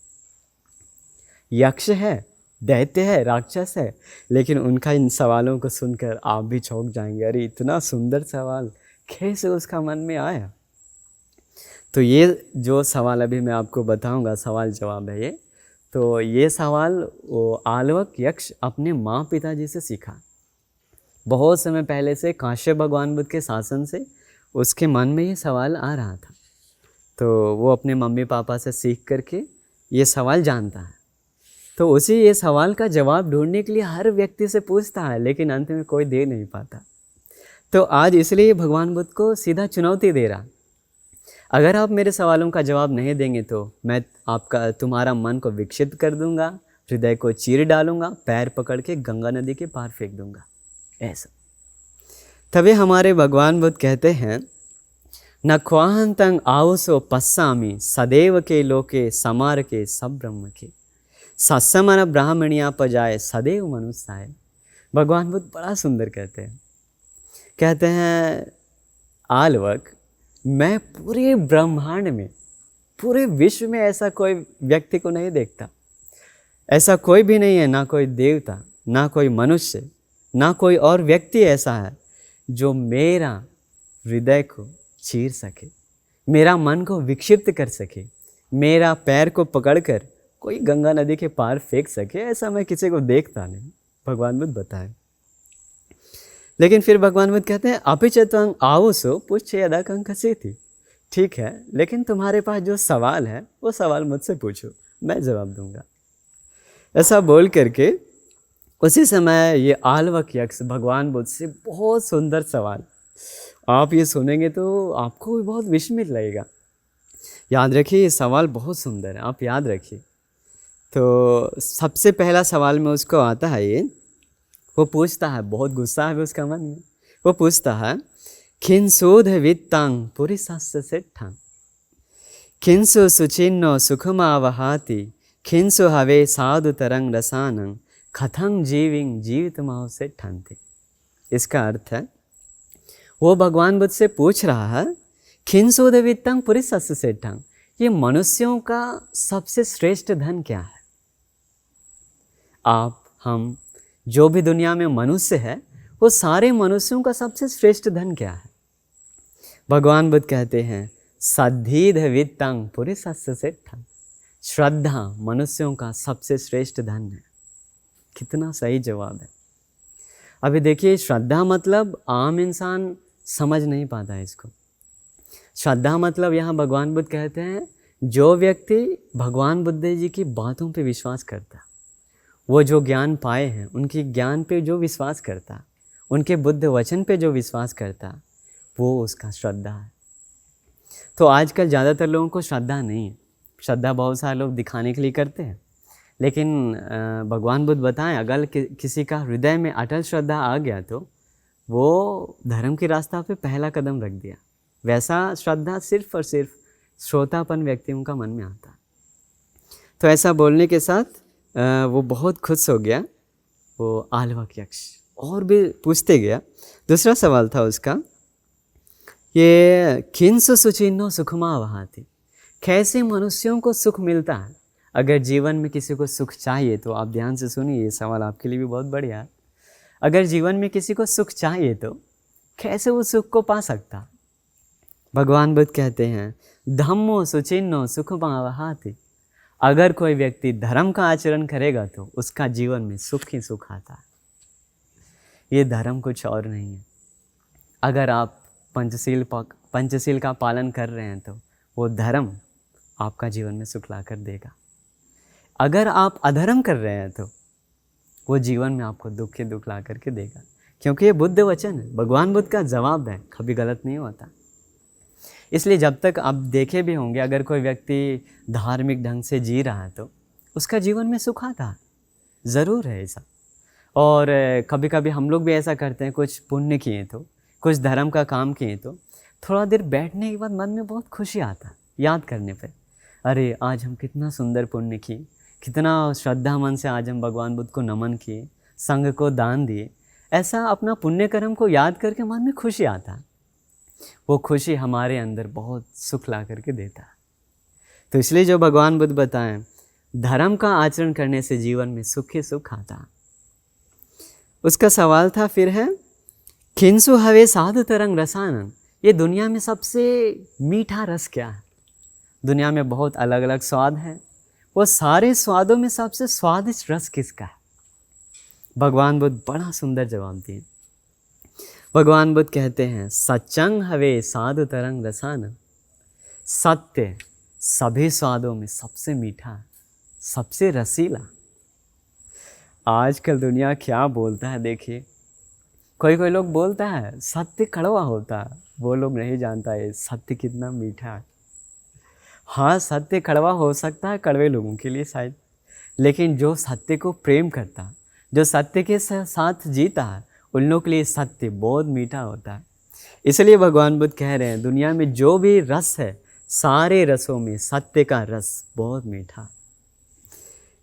यक्ष है, दैत्य है, राक्षस है, लेकिन उनका इन सवालों को सुनकर आप भी चौंक जाएंगे, अरे इतना सुंदर सवाल कैसे उसका मन में आया। तो ये जो सवाल अभी मैं आपको बताऊंगा, सवाल जवाब है ये। तो ये सवाल वो आलवक यक्ष अपने माँ पिताजी से सीखा। बहुत समय पहले से काश्यप भगवान बुद्ध के शासन से उसके मन में ये सवाल आ रहा था, तो वो अपने मम्मी पापा से सीख करके ये सवाल जानता है। तो उसी ये सवाल का जवाब ढूंढने के लिए हर व्यक्ति से पूछता है, लेकिन अंत में कोई दे नहीं पाता। तो आज इसलिए भगवान बुद्ध को सीधा चुनौती दे रहा, अगर आप मेरे सवालों का जवाब नहीं देंगे तो मैं तुम्हारा मन को विक्षिप्त कर दूंगा, हृदय को चीर डालूंगा, पैर पकड़ के गंगा नदी के पार फेंक दूंगा। ऐसा तभी हमारे भगवान बुद्ध कहते हैं न ख्वाहंतंग आवसो पस्सामी सदैव के लोके समार के सब ब्रह्म के सत्समन ब्राह्मणिया पजाए सदैव मनुष्य। भगवान बुद्ध बड़ा सुंदर कहते हैं आलवक, मैं पूरे ब्रह्मांड में, पूरे विश्व में ऐसा कोई व्यक्ति को नहीं देखता, ऐसा कोई भी नहीं है, ना कोई देवता, ना कोई मनुष्य, ना कोई और व्यक्ति ऐसा है जो मेरा हृदय को चीर सके, मेरा मन को विक्षिप्त कर सके, मेरा पैर को पकड़कर कोई गंगा नदी के पार फेंक सके, ऐसा मैं किसी को देखता नहीं, भगवान बुद्ध बताए। लेकिन फिर भगवान बुद्ध कहते हैं अपिचत्वं आवुसो पुच्छ यदा कंकसी थी। ठीक है, लेकिन तुम्हारे पास जो सवाल है वो सवाल मुझसे पूछो, मैं जवाब दूंगा। ऐसा बोल करके उसी समय ये आलवक यक्ष भगवान बुद्ध से बहुत सुंदर सवाल, आप ये सुनेंगे तो आपको भी बहुत विस्मित लगेगा। याद रखिए, ये सवाल बहुत सुंदर है, आप याद रखिए। तो सबसे पहला सवाल में उसको आता है ये, वो पूछता है, बहुत गुस्सा है उसका मन में, वो पूछता है खिंसोध वित्तांग पुरी सस्य सेठ्ठांग खिंसो सुचिन्नो सुखमावहाति खिंसो हवे साधु तरंग रसानंग कथंग जीविंग जीवित माहो सेठ्ठांति। इसका अर्थ है, वो भगवान बुद्ध से पूछ रहा है खिंसोध वित्तांग पुरी सस्य सेठ्ठांग, ये मनुष्यों का सबसे श्रेष्ठ धन क्या है? आप, हम, जो भी दुनिया में मनुष्य है, वो सारे मनुष्यों का सबसे श्रेष्ठ धन क्या है? भगवान बुद्ध कहते हैं सद्धीध वित्तांग पुरी सस्य सेठ्ठांग, श्रद्धा मनुष्यों का सबसे श्रेष्ठ धन है। कितना सही जवाब है। अभी देखिए, श्रद्धा मतलब आम इंसान समझ नहीं पाता है इसको। श्रद्धा मतलब यहाँ भगवान बुद्ध कहते हैं जो व्यक्ति भगवान बुद्ध जी की बातों पे विश्वास करता, वो जो ज्ञान पाए हैं उनके ज्ञान पे जो विश्वास करता, उनके बुद्ध वचन पे जो विश्वास करता, वो उसका श्रद्धा है। तो आजकल ज़्यादातर लोगों को श्रद्धा नहीं है। श्रद्धा बहुत सारे लोग दिखाने के लिए करते हैं, लेकिन भगवान बुद्ध बताएं अगर किसी का हृदय में अटल श्रद्धा आ गया तो वो धर्म के रास्ता पे पहला कदम रख दिया। वैसा श्रद्धा सिर्फ और सिर्फ श्रोतापन व्यक्तियों का मन में आता। तो ऐसा बोलने के साथ वो बहुत खुश हो गया, वो आलवक यक्ष, और भी पूछते गया। दूसरा सवाल था उसका, ये खिंसो सुचिन्नो सुखमा वहाती, कैसे मनुष्यों को सुख मिलता है? अगर जीवन में किसी को सुख चाहिए तो आप ध्यान से सुनिए, ये सवाल आपके लिए भी बहुत बढ़िया है। अगर जीवन में किसी को सुख चाहिए तो कैसे वो सुख को पा सकता? भगवान बुद्ध कहते हैं धम्मो सुचिन्नो सुखमा वहाती, अगर कोई व्यक्ति धर्म का आचरण करेगा तो उसका जीवन में सुख ही सुख आता है। ये धर्म कुछ और नहीं है। अगर आप पंचशील का पालन कर रहे हैं तो वो धर्म आपका जीवन में सुख ला कर देगा। अगर आप अधर्म कर रहे हैं तो वो जीवन में आपको दुख ही दुख ला करके देगा, क्योंकि ये बुद्ध वचन है, भगवान बुद्ध का जवाब है, कभी गलत नहीं होता। इसलिए जब तक आप देखे भी होंगे, अगर कोई व्यक्ति धार्मिक ढंग से जी रहा है तो उसका जीवन में सुख आता है, ज़रूर है ऐसा। और कभी कभी हम लोग भी ऐसा करते हैं, कुछ पुण्य किए तो, कुछ धर्म का काम किए तो थोड़ा देर बैठने के बाद मन में बहुत खुशी आता है, याद करने पे, अरे आज हम कितना सुंदर पुण्य किए, कितना श्रद्धा मन से आज हम भगवान बुद्ध को नमन किए, संघ को दान दिए। ऐसा अपना पुण्य कर्म को याद करके मन में खुशी आता है। वो खुशी हमारे अंदर बहुत सुख ला करके देता है। तो इसलिए जो भगवान बुद्ध बताएं, धर्म का आचरण करने से जीवन में सुख ही सुख आता है। उसका सवाल था फिर है खिंसु हवे साधु तरंग रसानन, ये दुनिया में सबसे मीठा रस क्या है? दुनिया में बहुत अलग अलग स्वाद हैं, वो सारे स्वादों में सबसे स्वादिष्ट रस किसका है? भगवान बुद्ध बड़ा सुंदर जवाब दिए। भगवान बुद्ध कहते हैं सच्चंग हवे साधु तरंग रसानन, सत्य सभी स्वादों में सबसे मीठा, सबसे रसीला। आजकल दुनिया क्या बोलता है देखिए, कोई कोई लोग बोलता है सत्य कड़वा होता है, वो लोग नहीं जानता है सत्य कितना मीठा है। हाँ, सत्य कड़वा हो सकता है कड़वे लोगों के लिए शायद, लेकिन जो सत्य को प्रेम करता है, जो सत्य के साथ जीता है, उन लोगों के लिए सत्य बहुत मीठा होता है। इसलिए भगवान बुद्ध कह रहे हैं दुनिया में जो भी रस है, सारे रसों में सत्य का रस बहुत मीठा।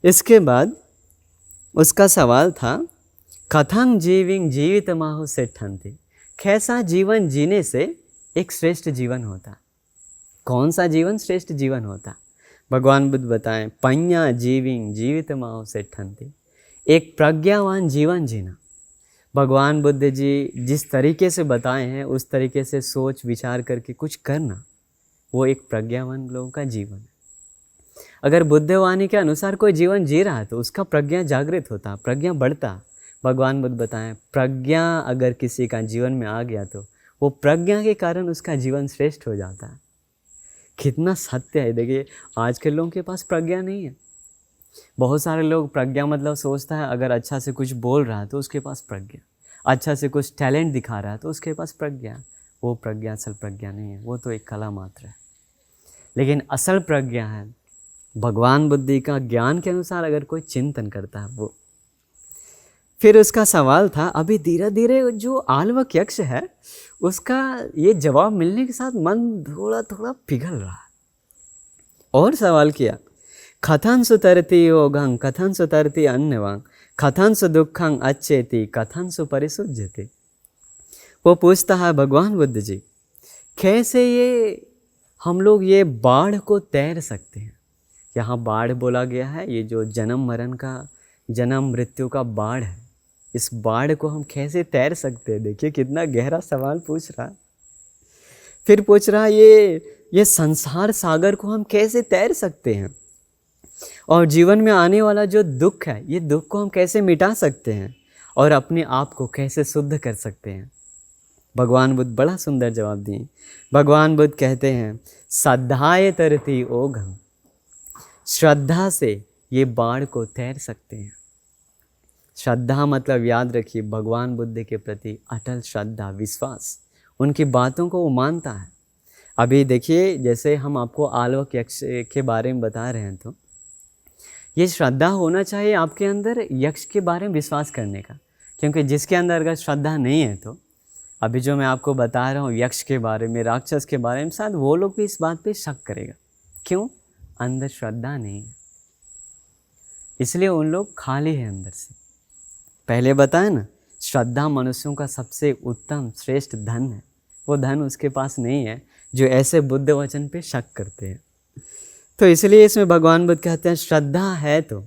इसके बाद उसका सवाल था कथंग जीविंग जीवित माहु सेठ्ठन्ति, कैसा जीवन जीने से एक श्रेष्ठ जीवन होता? कौन सा जीवन श्रेष्ठ जीवन होता? भगवान बुद्ध बताएं पඤ्ञा जीविंग जीवित माहु सेठ्ठन्ति, एक प्रज्ञावान जीवन जीना। भगवान बुद्ध जी जिस तरीके से बताए हैं उस तरीके से सोच विचार करके कुछ करना, वो एक प्रज्ञावान लोगों का जीवन है। अगर बुद्धवाणी के अनुसार कोई जीवन जी रहा है तो उसका प्रज्ञा जागृत होता, प्रज्ञा बढ़ता। भगवान बुद्ध बताएं, प्रज्ञा अगर किसी का जीवन में आ गया तो वो प्रज्ञा के कारण उसका जीवन श्रेष्ठ हो जाता है। कितना सत्य है। देखिए, आज के लोगों के पास प्रज्ञा नहीं है। बहुत सारे लोग प्रज्ञा मतलब सोचता है अगर अच्छा से कुछ बोल रहा है तो उसके पास प्रज्ञा, अच्छा से कुछ टैलेंट दिखा रहा है तो उसके पास प्रज्ञा। वो प्रज्ञा असल प्रज्ञा नहीं है, वो तो एक कला मात्र है। लेकिन असल प्रज्ञा है भगवान बुद्ध का ज्ञान के अनुसार अगर कोई चिंतन करता है वो। फिर उसका सवाल था, अभी धीरे धीरे जो आलवक यक्ष है उसका ये जवाब मिलने के साथ मन थोड़ा थोड़ा पिघल रहा है। और सवाल किया, कथं सुतरति योगं कथं सुतरति अन्यवां कथं सु दुःखं अच्छेति कथं सु परिशुध्यते। वो पूछता है, भगवान बुद्ध जी कैसे ये हम लोग ये बाढ़ को तैर सकते हैं। यहाँ बाढ़ बोला गया है, ये जो जन्म मरण का, जन्म मृत्यु का बाढ़ है, इस बाढ़ को हम कैसे तैर सकते हैं। देखिए कितना गहरा सवाल पूछ रहा है। फिर पूछ रहा है ये संसार सागर को हम कैसे तैर सकते हैं, और जीवन में आने वाला जो दुख है ये दुख को हम कैसे मिटा सकते हैं, और अपने आप को कैसे शुद्ध कर सकते हैं। भगवान बुद्ध बड़ा सुंदर जवाब दिए। भगवान बुद्ध कहते हैं, श्रद्धाये तरति ओघम, श्रद्धा से ये बाढ़ को तैर सकते हैं। श्रद्धा मतलब याद रखिए भगवान बुद्ध के प्रति अटल श्रद्धा, विश्वास, उनकी बातों को वो मानता है। अभी देखिए जैसे हम आपको आलवक यक्ष के बारे में बता रहे हैं तो ये श्रद्धा होना चाहिए आपके अंदर यक्ष के बारे में विश्वास करने का, क्योंकि जिसके अंदर अगर श्रद्धा नहीं है तो अभी जो मैं आपको बता रहा हूँ यक्ष के बारे में, राक्षस के बारे में, शायद वो लोग भी इस बात पे शक करेगा। क्यों? अंदर श्रद्धा नहीं है, इसलिए उन लोग खाली है अंदर से। पहले बताया ना, श्रद्धा मनुष्यों का सबसे उत्तम श्रेष्ठ धन है। वो धन उसके पास नहीं है जो ऐसे बुद्ध वचन पे शक करते हैं। तो इसलिए इसमें भगवान बुद्ध कहते हैं श्रद्धा है तो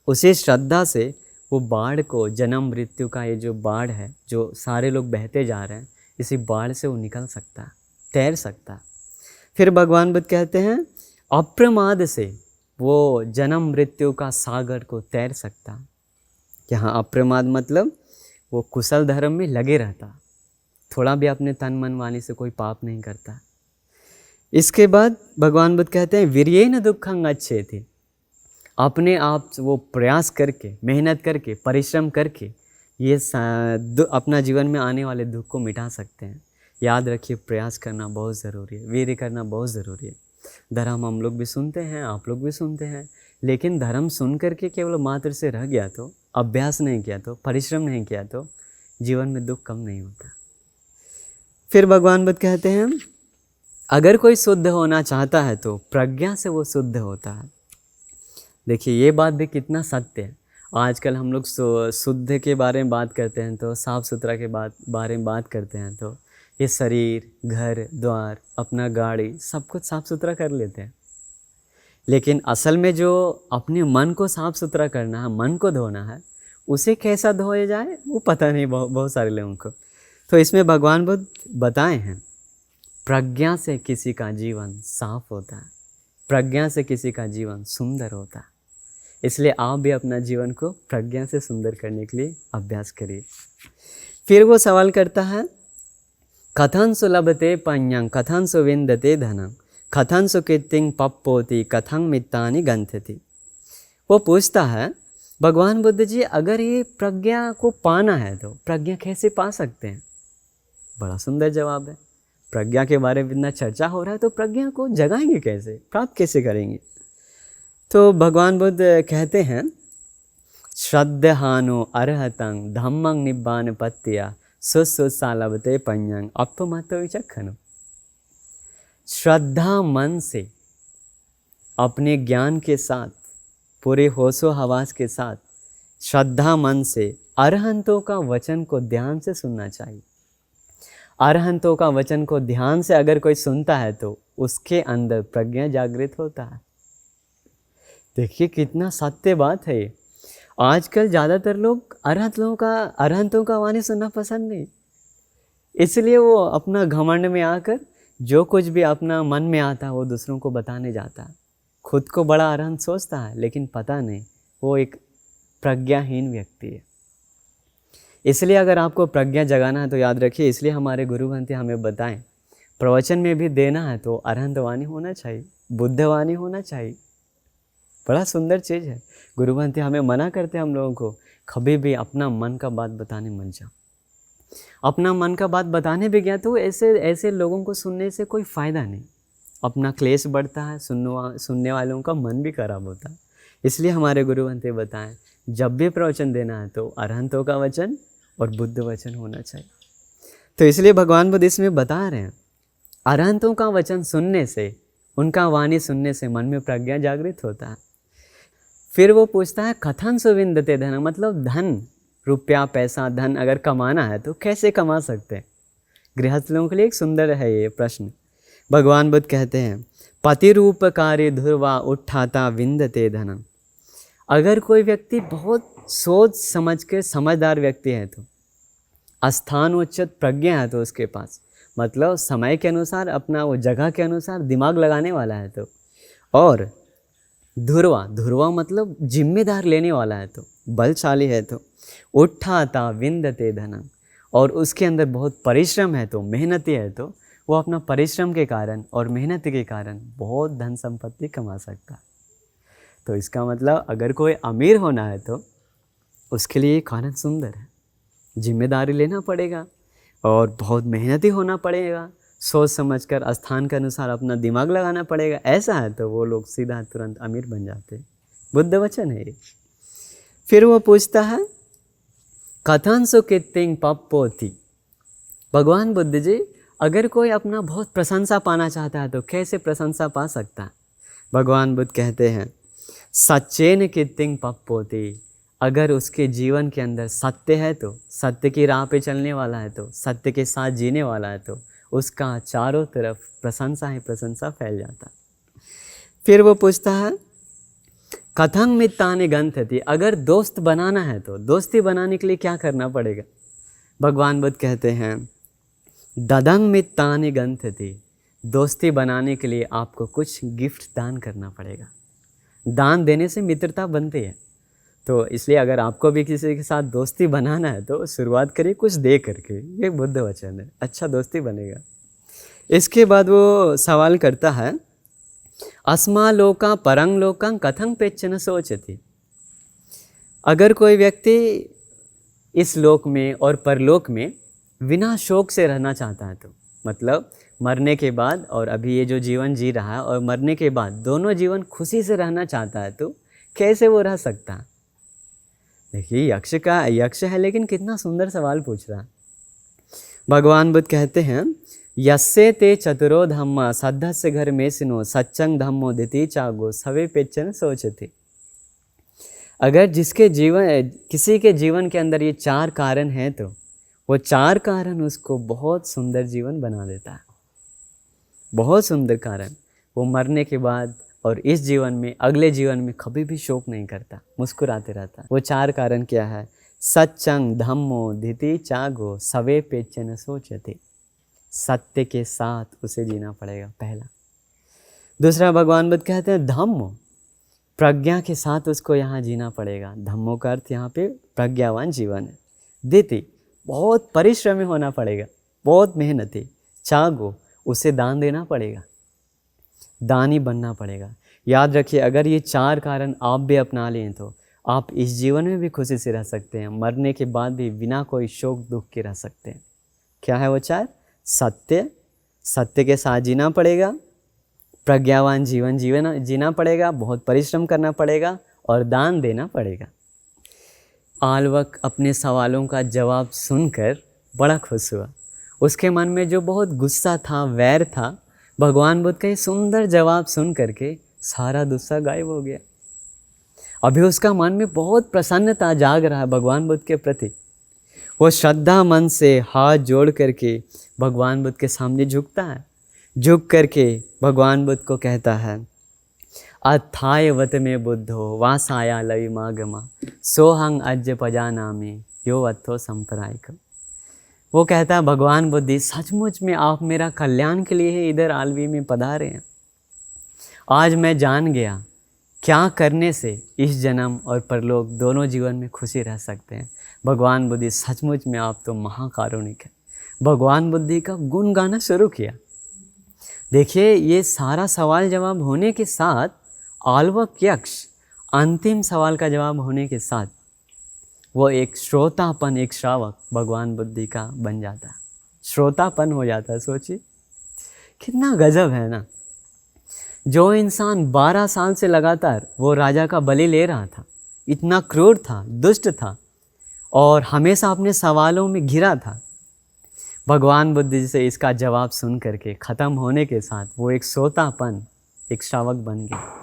उसी श्रद्धा से वो बाढ़ को, जन्म मृत्यु का ये जो बाढ़ है जो सारे लोग बहते जा रहे हैं, इसी बाढ़ से वो निकल सकता है, तैर सकता है। फिर भगवान बुद्ध कहते हैं अप्रमाद से वो जन्म मृत्यु का सागर को तैर सकता है। यहाँ अप्रमाद मतलब वो कुशल धर्म में लगे रहता, थोड़ा भी अपने तन मन वाणी से कोई पाप नहीं करता। इसके बाद भगवान बुद्ध कहते हैं वीर्येन दुःखं अच्छेति, अपने आप वो प्रयास करके, मेहनत करके, परिश्रम करके ये अपना जीवन में आने वाले दुख को मिटा सकते हैं। याद रखिए प्रयास करना बहुत ज़रूरी है, वीर्य करना बहुत ज़रूरी है। धर्म हम लोग भी सुनते हैं, आप लोग भी सुनते हैं, लेकिन धर्म सुन करके केवल मात्र से रह गया तो, अभ्यास नहीं किया तो, परिश्रम नहीं किया तो जीवन में दुख कम नहीं होता। फिर भगवान बुद्ध कहते हैं अगर कोई शुद्ध होना चाहता है तो प्रज्ञा से वो शुद्ध होता है। देखिए ये बात भी कितना सत्य है। आजकल हम लोग शुद्ध के बारे में बात करते हैं तो, साफ़ सुथरा के बारे में बात करते हैं तो ये शरीर, घर द्वार, अपना गाड़ी सब कुछ साफ़ सुथरा कर लेते हैं, लेकिन असल में जो अपने मन को साफ़ सुथरा करना है, मन को धोना है, उसे कैसा धोया जाए वो पता नहीं बहुत सारे लोगों को। तो इसमें भगवान बुद्ध बताए हैं प्रज्ञा से किसी का जीवन साफ होता है, प्रज्ञा से किसी का जीवन सुंदर होता है। इसलिए आप भी अपना जीवन को प्रज्ञा से सुंदर करने के लिए अभ्यास करिए। फिर वो सवाल करता है कथं सुलभते पඤ्ඤं कथं सुविन्दते धनं कथं सुकीर्तिं पप्पोति कथं मित्तानि गन्थति। वो पूछता है भगवान बुद्ध जी अगर ये प्रज्ञा को पाना है तो प्रज्ञा कैसे पा सकते हैं। बड़ा सुंदर जवाब है। प्रज्ञा के बारे में इतना चर्चा हो रहा है तो प्रज्ञा को जगाएंगे कैसे, प्राप्त कैसे करेंगे। तो भगवान बुद्ध कहते हैं श्रद्धहानो अर्हतं धम्मं निब्बानपत्त्या सुसुसालभते पඤ्ඤं अपमतो विचक्षणो। श्रद्धा मन से, अपने ज्ञान के साथ, पूरे होशो हवास के साथ, श्रद्धा मन से अरहंतों का वचन को ध्यान से सुनना चाहिए। अरहंतों का वचन को ध्यान से अगर कोई सुनता है तो उसके अंदर प्रज्ञा जागृत होता है। देखिए कितना सत्य बात है ये। आजकल ज़्यादातर लोग अरहंतों का वाणी सुनना पसंद नहीं, इसलिए वो अपना घमंड में आकर जो कुछ भी अपना मन में आता है वो दूसरों को बताने जाता है। खुद को बड़ा अरहंत सोचता है, लेकिन पता नहीं वो एक प्रज्ञाहीन व्यक्ति है। इसलिए अगर आपको प्रज्ञा जगाना है तो याद रखिए, इसलिए हमारे गुरु ग्रंथि हमें बताएं, प्रवचन में भी देना है तो अरहंत वाणी होना चाहिए, बुद्ध वाणी होना चाहिए। बड़ा सुंदर चीज़ है। गुरु ग्रंथि हमें मना करते हैं हम लोगों को, कभी भी अपना मन का बात बताने मत जाओ। अपना मन का बात बताने भी गया तो ऐसे लोगों को सुनने से कोई फ़ायदा नहीं, अपना क्लेश बढ़ता है, सुनने वालों का मन भी खराब होता है। इसलिए हमारे गुरु ग्रंथि बताएं, जब भी प्रवचन देना है तो अरहंतों का वचन और बुद्ध वचन होना चाहिए। तो इसलिए भगवान बुद्ध इसमें बता रहे हैं, अरहंतों का वचन सुनने से, उनका वाणी सुनने से मन में प्रज्ञा जागृत होता है। फिर वो पूछता है कथन सुविंदते धन, मतलब धन, रुपया, पैसा, धन अगर कमाना है तो कैसे कमा सकते हैं। गृहस्थ लोगों के लिए एक सुंदर है ये प्रश्न। भगवान बुद्ध कहते हैं पति रूपकारी ध्रुवा उठाता विंदते धनम। अगर कोई व्यक्ति बहुत सोच समझ के समझदार व्यक्ति है तो, स्थानोचित प्रज्ञा है तो उसके पास, मतलब समय के अनुसार, अपना वो जगह के अनुसार दिमाग लगाने वाला है तो, और ध्रुवा मतलब जिम्मेदार लेने वाला है तो, बलशाली है तो, उठाता विंदते धनम, और उसके अंदर बहुत परिश्रम है तो, मेहनती है तो, वो अपना परिश्रम के कारण और मेहनत के कारण बहुत धन संपत्ति कमा सकता है। तो इसका मतलब अगर कोई अमीर होना है तो उसके लिए ये कारण सुंदर है। जिम्मेदारी लेना पड़ेगा और बहुत मेहनती होना पड़ेगा, सोच समझकर स्थान के अनुसार अपना दिमाग लगाना पड़ेगा। ऐसा है तो वो लोग सीधा तुरंत अमीर बन जाते हैं। बुद्ध वचन है ये। फिर वो पूछता है कथन सुकितिंग पप्पोति। भगवान बुद्ध जी, अगर कोई अपना बहुत प्रशंसा पाना चाहता है तो कैसे प्रशंसा पा सकता है। भगवान बुद्ध कहते हैं सच्चेन कितिंग पप्पोति। अगर उसके जीवन के अंदर सत्य है तो, सत्य की राह पे चलने वाला है तो, सत्य के साथ जीने वाला है तो उसका चारों तरफ प्रशंसा ही प्रशंसा फैल जाता है। फिर वो पूछता है कथं मित्तानि गंथति। अगर दोस्त बनाना है तो दोस्ती बनाने के लिए क्या करना पड़ेगा। भगवान बुद्ध कहते हैं ददं मित्तानि गंथति। दोस्ती बनाने के लिए आपको कुछ गिफ्ट दान करना पड़ेगा। दान देने से मित्रता बनती है। तो इसलिए अगर आपको भी किसी के साथ दोस्ती बनाना है तो शुरुआत करिए कुछ दे करके। ये बुद्ध वचन है, अच्छा दोस्ती बनेगा। इसके बाद वो सवाल करता है अस्मा लोका परंग लोकं कथं पेच्छन सोचति। अगर कोई व्यक्ति इस लोक में और परलोक में बिना शोक से रहना चाहता है तो, मतलब मरने के बाद और अभी ये जो जीवन जी रहा है और मरने के बाद दोनों जीवन खुशी से रहना चाहता है तो कैसे वो रह सकता है। देखिए यक्ष है लेकिन कितना सुंदर सवाल पूछ रहा है। भगवान बुद्ध कहते हैं यस्से ते चतुरो धम्मा सद्धस्य घर में सिनो सच्चंग धम्मो दिति चागो सवे पेचन सोचते। अगर किसी के जीवन के अंदर ये चार कारण हैं तो वो चार कारण उसको बहुत सुंदर जीवन बना देता है। बहुत सुंदर कारण। वो मरने के बाद और इस जीवन में, अगले जीवन में कभी भी शोक नहीं करता, मुस्कुराते रहता। वो चार कारण क्या है। सच्चंग धम्मो दिति चागो सवे पेचन सोचते। सत्य के साथ उसे जीना पड़ेगा, पहला। दूसरा भगवान बुद्ध कहते हैं धम्मो, प्रज्ञा के साथ उसको यहाँ जीना पड़ेगा। धम्मो का अर्थ यहाँ पे प्रज्ञावान जीवन है। दिति, बहुत परिश्रमी होना पड़ेगा, बहुत मेहनती। चागो, उसे दान देना पड़ेगा, दानी बनना पड़ेगा। याद रखिए अगर ये चार कारण आप भी अपना लें तो आप इस जीवन में भी खुशी से रह सकते हैं, मरने के बाद भी बिना कोई शोक दुख के रह सकते हैं। क्या है वो चार। सत्य के साथ जीना पड़ेगा, प्रज्ञावान जीवन जीना पड़ेगा, बहुत परिश्रम करना पड़ेगा और दान देना पड़ेगा। आलवक अपने सवालों का जवाब सुनकर बड़ा खुश हुआ। उसके मन में जो बहुत गुस्सा था, वैर था, भगवान बुद्ध का ये सुंदर जवाब सुन करके सारा गुस्सा गायब हो गया। अभी उसका मन में बहुत प्रसन्नता जाग रहा है भगवान बुद्ध के प्रति। वो श्रद्धा मन से हाथ जोड़ करके भगवान बुद्ध के सामने झुकता है। झुक करके भगवान बुद्ध को कहता है अथायवत में बुद्धो वासाया लविमागमा सोहंग अज्य पजानामि यो अथो संपरायक। वो कहता है भगवान बुद्धि सचमुच में आप मेरा कल्याण के लिए ही इधर आलवी में पधारे हैं। आज मैं जान गया क्या करने से इस जन्म और परलोक दोनों जीवन में खुशी रह सकते हैं। भगवान बुद्धि सचमुच में आप तो महाकारुणिक है। भगवान बुद्धि का गुण गाना शुरू किया। देखिए ये सारा सवाल जवाब होने के साथ आलवक यक्ष अंतिम सवाल का जवाब होने के साथ वो एक श्रोतापन, एक श्रावक भगवान बुद्धि का बन जाता है, श्रोतापन हो जाता है। सोचिए कितना गजब है ना। जो इंसान 12 साल से लगातार वो राजा का बलि ले रहा था, इतना क्रूर था, दुष्ट था और हमेशा अपने सवालों में घिरा था, भगवान बुद्धि से इसका जवाब सुन करके ख़त्म होने के साथ वो एक श्रोतापन, एक श्रावक बन गया।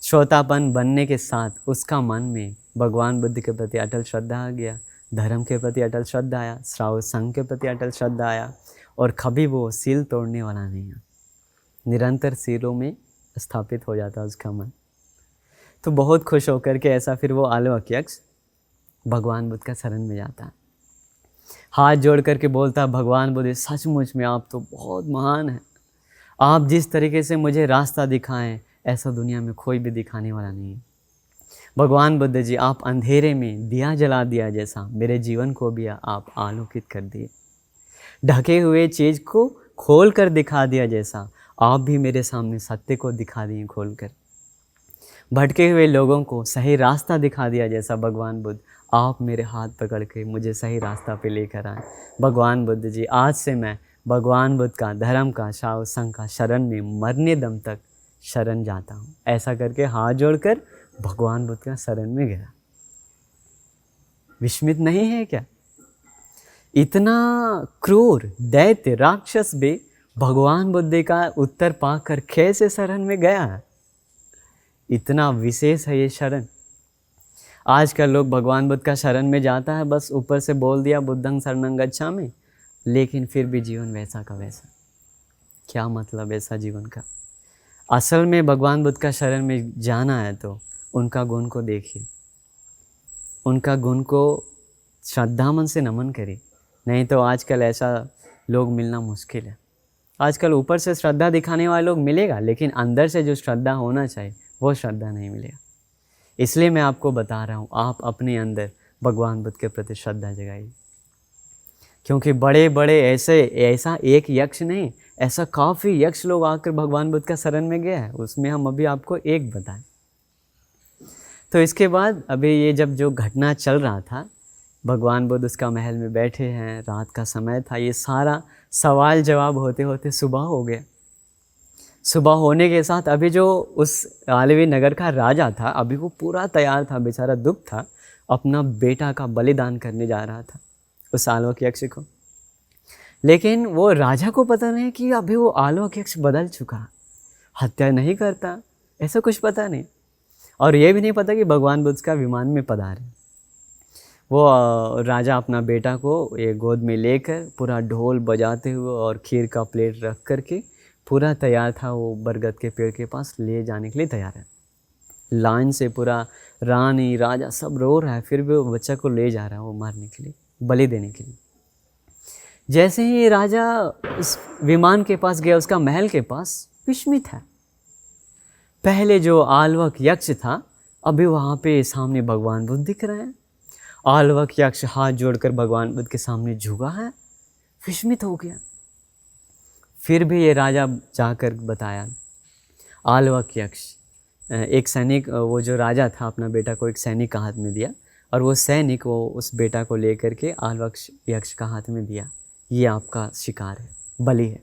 श्रोतापन बनने के साथ उसका मन में भगवान बुद्ध के प्रति अटल श्रद्धा आ गया, धर्म के प्रति अटल श्रद्धा आया, श्रावक संघ के प्रति अटल श्रद्धा आया और कभी वो सील तोड़ने वाला नहीं है, निरंतर सीलों में स्थापित हो जाता उसका मन। तो बहुत खुश होकर के ऐसा फिर वो आलवक यक्ष भगवान बुद्ध का शरण में जाता है, हाथ जोड़ करके बोलता भगवान बुद्ध सचमुच में आप तो बहुत महान हैं, आप जिस तरीके से मुझे रास्ता दिखाएं ऐसा दुनिया में कोई भी दिखाने वाला नहीं है। भगवान बुद्ध जी आप अंधेरे में दिया जला दिया जैसा मेरे जीवन को भी आप आलोकित कर दिए, ढके हुए चीज़ को खोल कर दिखा दिया जैसा आप भी मेरे सामने सत्य को दिखा दिए खोल कर, भटके हुए लोगों को सही रास्ता दिखा दिया जैसा भगवान बुद्ध आप मेरे हाथ पकड़ के मुझे सही रास्ता पे लेकर आए। भगवान बुद्ध जी आज से मैं भगवान बुद्ध का, धर्म का, श्रावक संघ का शरण में मरने दम तक शरण जाता हूँ। ऐसा करके हाथ जोड़कर भगवान बुद्ध का शरण में गया। विस्मित नहीं है क्या? इतना क्रूर दैत्य राक्षस भी भगवान बुद्ध का उत्तर पाकर कैसे शरण में गया है? इतना विशेष है ये शरण। आजकल लोग भगवान बुद्ध का शरण में जाता है, बस ऊपर से बोल दिया बुद्धं शरणं गच्छामि, लेकिन फिर भी जीवन वैसा का वैसा। क्या मतलब ऐसा जीवन का? असल में भगवान बुद्ध का शरण में जाना है तो उनका गुण को देखिए, उनका गुण को श्रद्धा मन से नमन करिए। नहीं तो आजकल ऐसा लोग मिलना मुश्किल है। आजकल ऊपर से श्रद्धा दिखाने वाले लोग मिलेगा, लेकिन अंदर से जो श्रद्धा होना चाहिए वो श्रद्धा नहीं मिलेगा। इसलिए मैं आपको बता रहा हूँ, आप अपने अंदर भगवान बुद्ध के प्रति श्रद्धा जगाइए, क्योंकि बड़े बड़े ऐसा एक यक्ष नहीं, ऐसा काफ़ी यक्ष लोग आकर भगवान बुद्ध का शरण में गया है। उसमें हम अभी आपको एक बताएं। तो इसके बाद अभी ये जब जो घटना चल रहा था, भगवान बुद्ध उसका महल में बैठे हैं, रात का समय था, ये सारा सवाल जवाब होते होते सुबह हो गया। सुबह होने के साथ अभी जो उस आलवी नगर का राजा था, अभी वो पूरा तैयार था, बेचारा दुख था, अपना बेटा का बलिदान करने जा रहा था उस आलवक यक्ष को। लेकिन वो राजा को पता नहीं कि अभी वो आलवक यक्ष बदल चुका, हत्या नहीं करता, ऐसा कुछ पता नहीं। और ये भी नहीं पता कि भगवान बुद्ध का विमान में पधारे। वो राजा अपना बेटा को ये गोद में लेकर पूरा ढोल बजाते हुए और खीर का प्लेट रख करके पूरा तैयार था, वो बरगद के पेड़ के पास ले जाने के लिए तैयार है। लाइन से पूरा रानी राजा सब रो रहा है, फिर भी वो बच्चा को ले जा रहा है वो मारने के लिए, बलि देने के लिए। जैसे ही राजा उस विमान के पास गया, उसका महल के पास, विस्मित है। पहले जो आलवक यक्ष था, अभी वहाँ पे सामने भगवान बुद्ध दिख रहे हैं। आलवक यक्ष हाथ जोड़कर भगवान बुद्ध के सामने झुका है, विस्मित हो गया। फिर भी ये राजा जाकर बताया, आलवक यक्ष एक सैनिक, वो जो राजा था अपना बेटा को एक सैनिक का हाथ में दिया और वो सैनिक वो उस बेटा को लेकर के आलवक यक्ष का हाथ में दिया, ये आपका शिकार है, बलि है।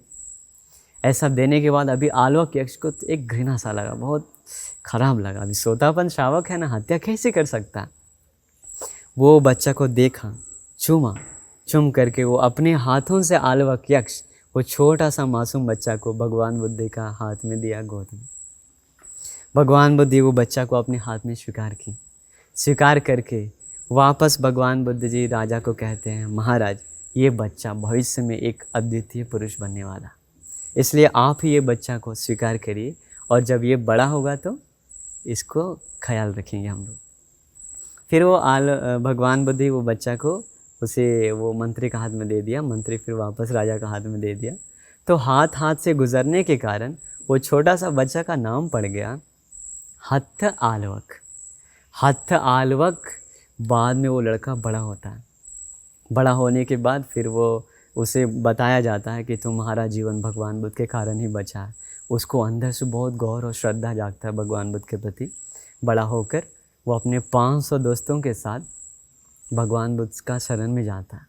ऐसा देने के बाद अभी आलवक यक्ष को तो एक घृणा सा लगा, बहुत खराब लगा। अभी सोतापन श्रावक है ना, हत्या कैसे कर सकता है? वो बच्चा को देखा, चूमा, चूम करके वो अपने हाथों से आलवक यक्ष वो छोटा सा मासूम बच्चा को भगवान बुद्ध का हाथ में दिया, गोद में। भगवान बुद्ध वो बच्चा को अपने हाथ में स्वीकार करके वापस भगवान बुद्ध जी राजा को कहते हैं, महाराज ये बच्चा भविष्य में एक अद्वितीय पुरुष बनने वाला, इसलिए आप ही ये बच्चा को स्वीकार करिए और जब ये बड़ा होगा तो इसको ख्याल रखेंगे हम लोग। फिर वो भगवान बुद्ध ही वो बच्चा को उसे वो मंत्री का हाथ में दे दिया, मंत्री फिर वापस राजा का हाथ में दे दिया। तो हाथ हाथ से गुजरने के कारण वो छोटा सा बच्चा का नाम पड़ गया हत्थ आलवक। हत्थ आलवक। बाद में वो लड़का बड़ा होता है। बड़ा होने के बाद फिर वो उसे बताया जाता है कि तुम्हारा जीवन भगवान बुद्ध के कारण ही बचा है। उसको अंदर से बहुत गौर और श्रद्धा जागता है भगवान बुद्ध के प्रति। बड़ा होकर वो अपने 500 दोस्तों के साथ भगवान बुद्ध का शरण में जाता है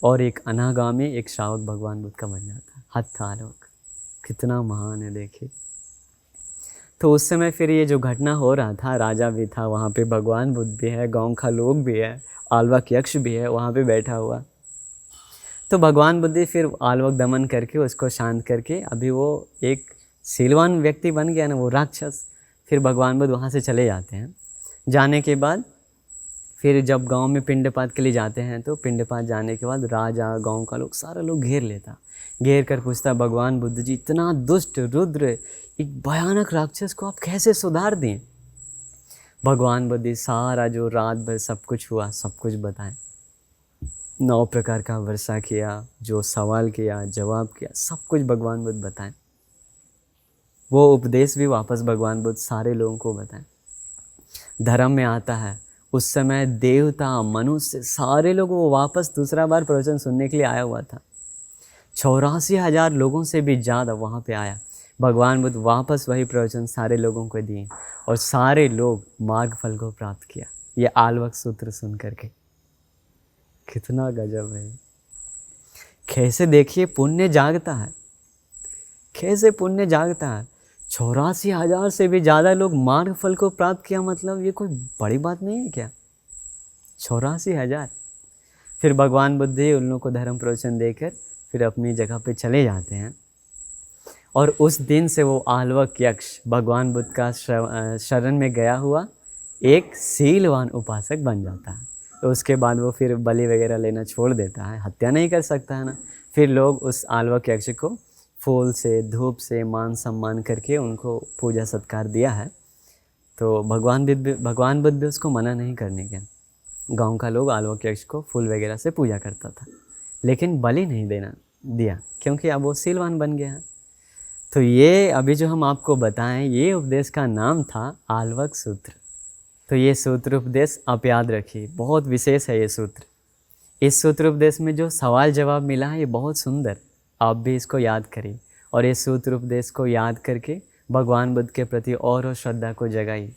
और एक अनागामी, एक श्रावक भगवान बुद्ध का बन जाता है। हत्थ आलवक कितना महान है देखिए। तो उस समय फिर ये जो घटना हो रहा था, राजा भी था वहाँ पे, भगवान बुद्ध भी है, गांव का लोग भी है, आलवक यक्ष भी है वहाँ पे बैठा हुआ। तो भगवान बुद्ध फिर आलवक दमन करके उसको शांत करके, अभी वो एक शीलवान व्यक्ति बन गया ना, वो राक्षस। फिर भगवान बुद्ध वहाँ से चले जाते हैं। जाने के बाद फिर जब गांव में पिंडपात के लिए जाते हैं, तो पिंडपात जाने के बाद राजा, गांव का लोग, सारा लोग घेर लेता। घेर कर पूछता, भगवान बुद्ध जी इतना दुष्ट रुद्र एक भयानक राक्षस को आप कैसे सुधार दें? भगवान बुद्ध सारा जो रात भर सब कुछ हुआ सब कुछ बताएं। 9 प्रकार का वर्षा किया, जो सवाल किया, जवाब किया, सब कुछ भगवान बुद्ध बताएं। वो उपदेश भी वापस भगवान बुद्ध सारे लोगों को बताएं। धर्म में आता है उस समय देवता, मनुष्य, सारे लोग वो वापस दूसरा बार प्रवचन सुनने के लिए आया हुआ था। 84,000 लोगों से भी ज़्यादा वहाँ पे आया। भगवान बुद्ध वापस वही प्रवचन सारे लोगों को दिए और सारे लोग मार्ग फल को प्राप्त किया, ये आलवक सूत्र सुन करके। कितना गजब है। कैसे देखिए पुण्य जागता है, कैसे पुण्य जागता है। 84,000 से भी ज़्यादा लोग मार्ग फल को प्राप्त किया, मतलब ये कोई बड़ी बात नहीं है क्या? 84,000। फिर भगवान बुद्ध उन लोगों को धर्म प्रवचन देकर फिर अपनी जगह पे चले जाते हैं। और उस दिन से वो आलवक यक्ष भगवान बुद्ध का शरण में गया हुआ एक शीलवान उपासक बन जाता है। तो उसके बाद वो फिर बलि वगैरह लेना छोड़ देता है, हत्या नहीं कर सकता है ना। फिर लोग उस आलवक यक्ष को फूल से, धूप से मान सम्मान करके उनको पूजा सत्कार दिया है। तो भगवान बुद्ध भी उसको मना नहीं करने के। गांव का लोग आलवक यक्ष को फूल वगैरह से पूजा करता था, लेकिन बलि नहीं दिया क्योंकि अब वो शीलवान बन गया है। तो ये अभी जो हम आपको बताएं, ये उपदेश का नाम था आलवक सूत्र। तो ये सूत्र उपदेश आप याद रखिए, बहुत विशेष है ये सूत्र। इस सूत्र उपदेश में जो सवाल जवाब मिला है ये बहुत सुंदर, आप भी इसको याद करिए और इस सूत्र उपदेश को याद करके भगवान बुद्ध के प्रति और श्रद्धा को जगाइए।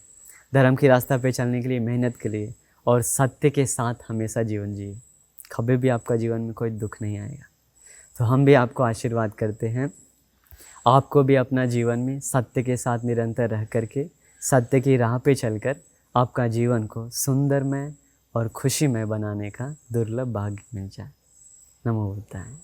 धर्म की रास्ता पे चलने के लिए मेहनत के लिए और सत्य के साथ हमेशा जीवन जिए। कभी भी आपका जीवन में कोई दुख नहीं आएगा। तो हम भी आपको आशीर्वाद करते हैं, आपको भी अपना जीवन में सत्य के साथ निरंतर रह करके, सत्य की राह पे चलकर आपका जीवन को सुंदरमय और खुशीमय बनाने का दुर्लभ भाग्य मिल जाए। नमो बुद्धाय।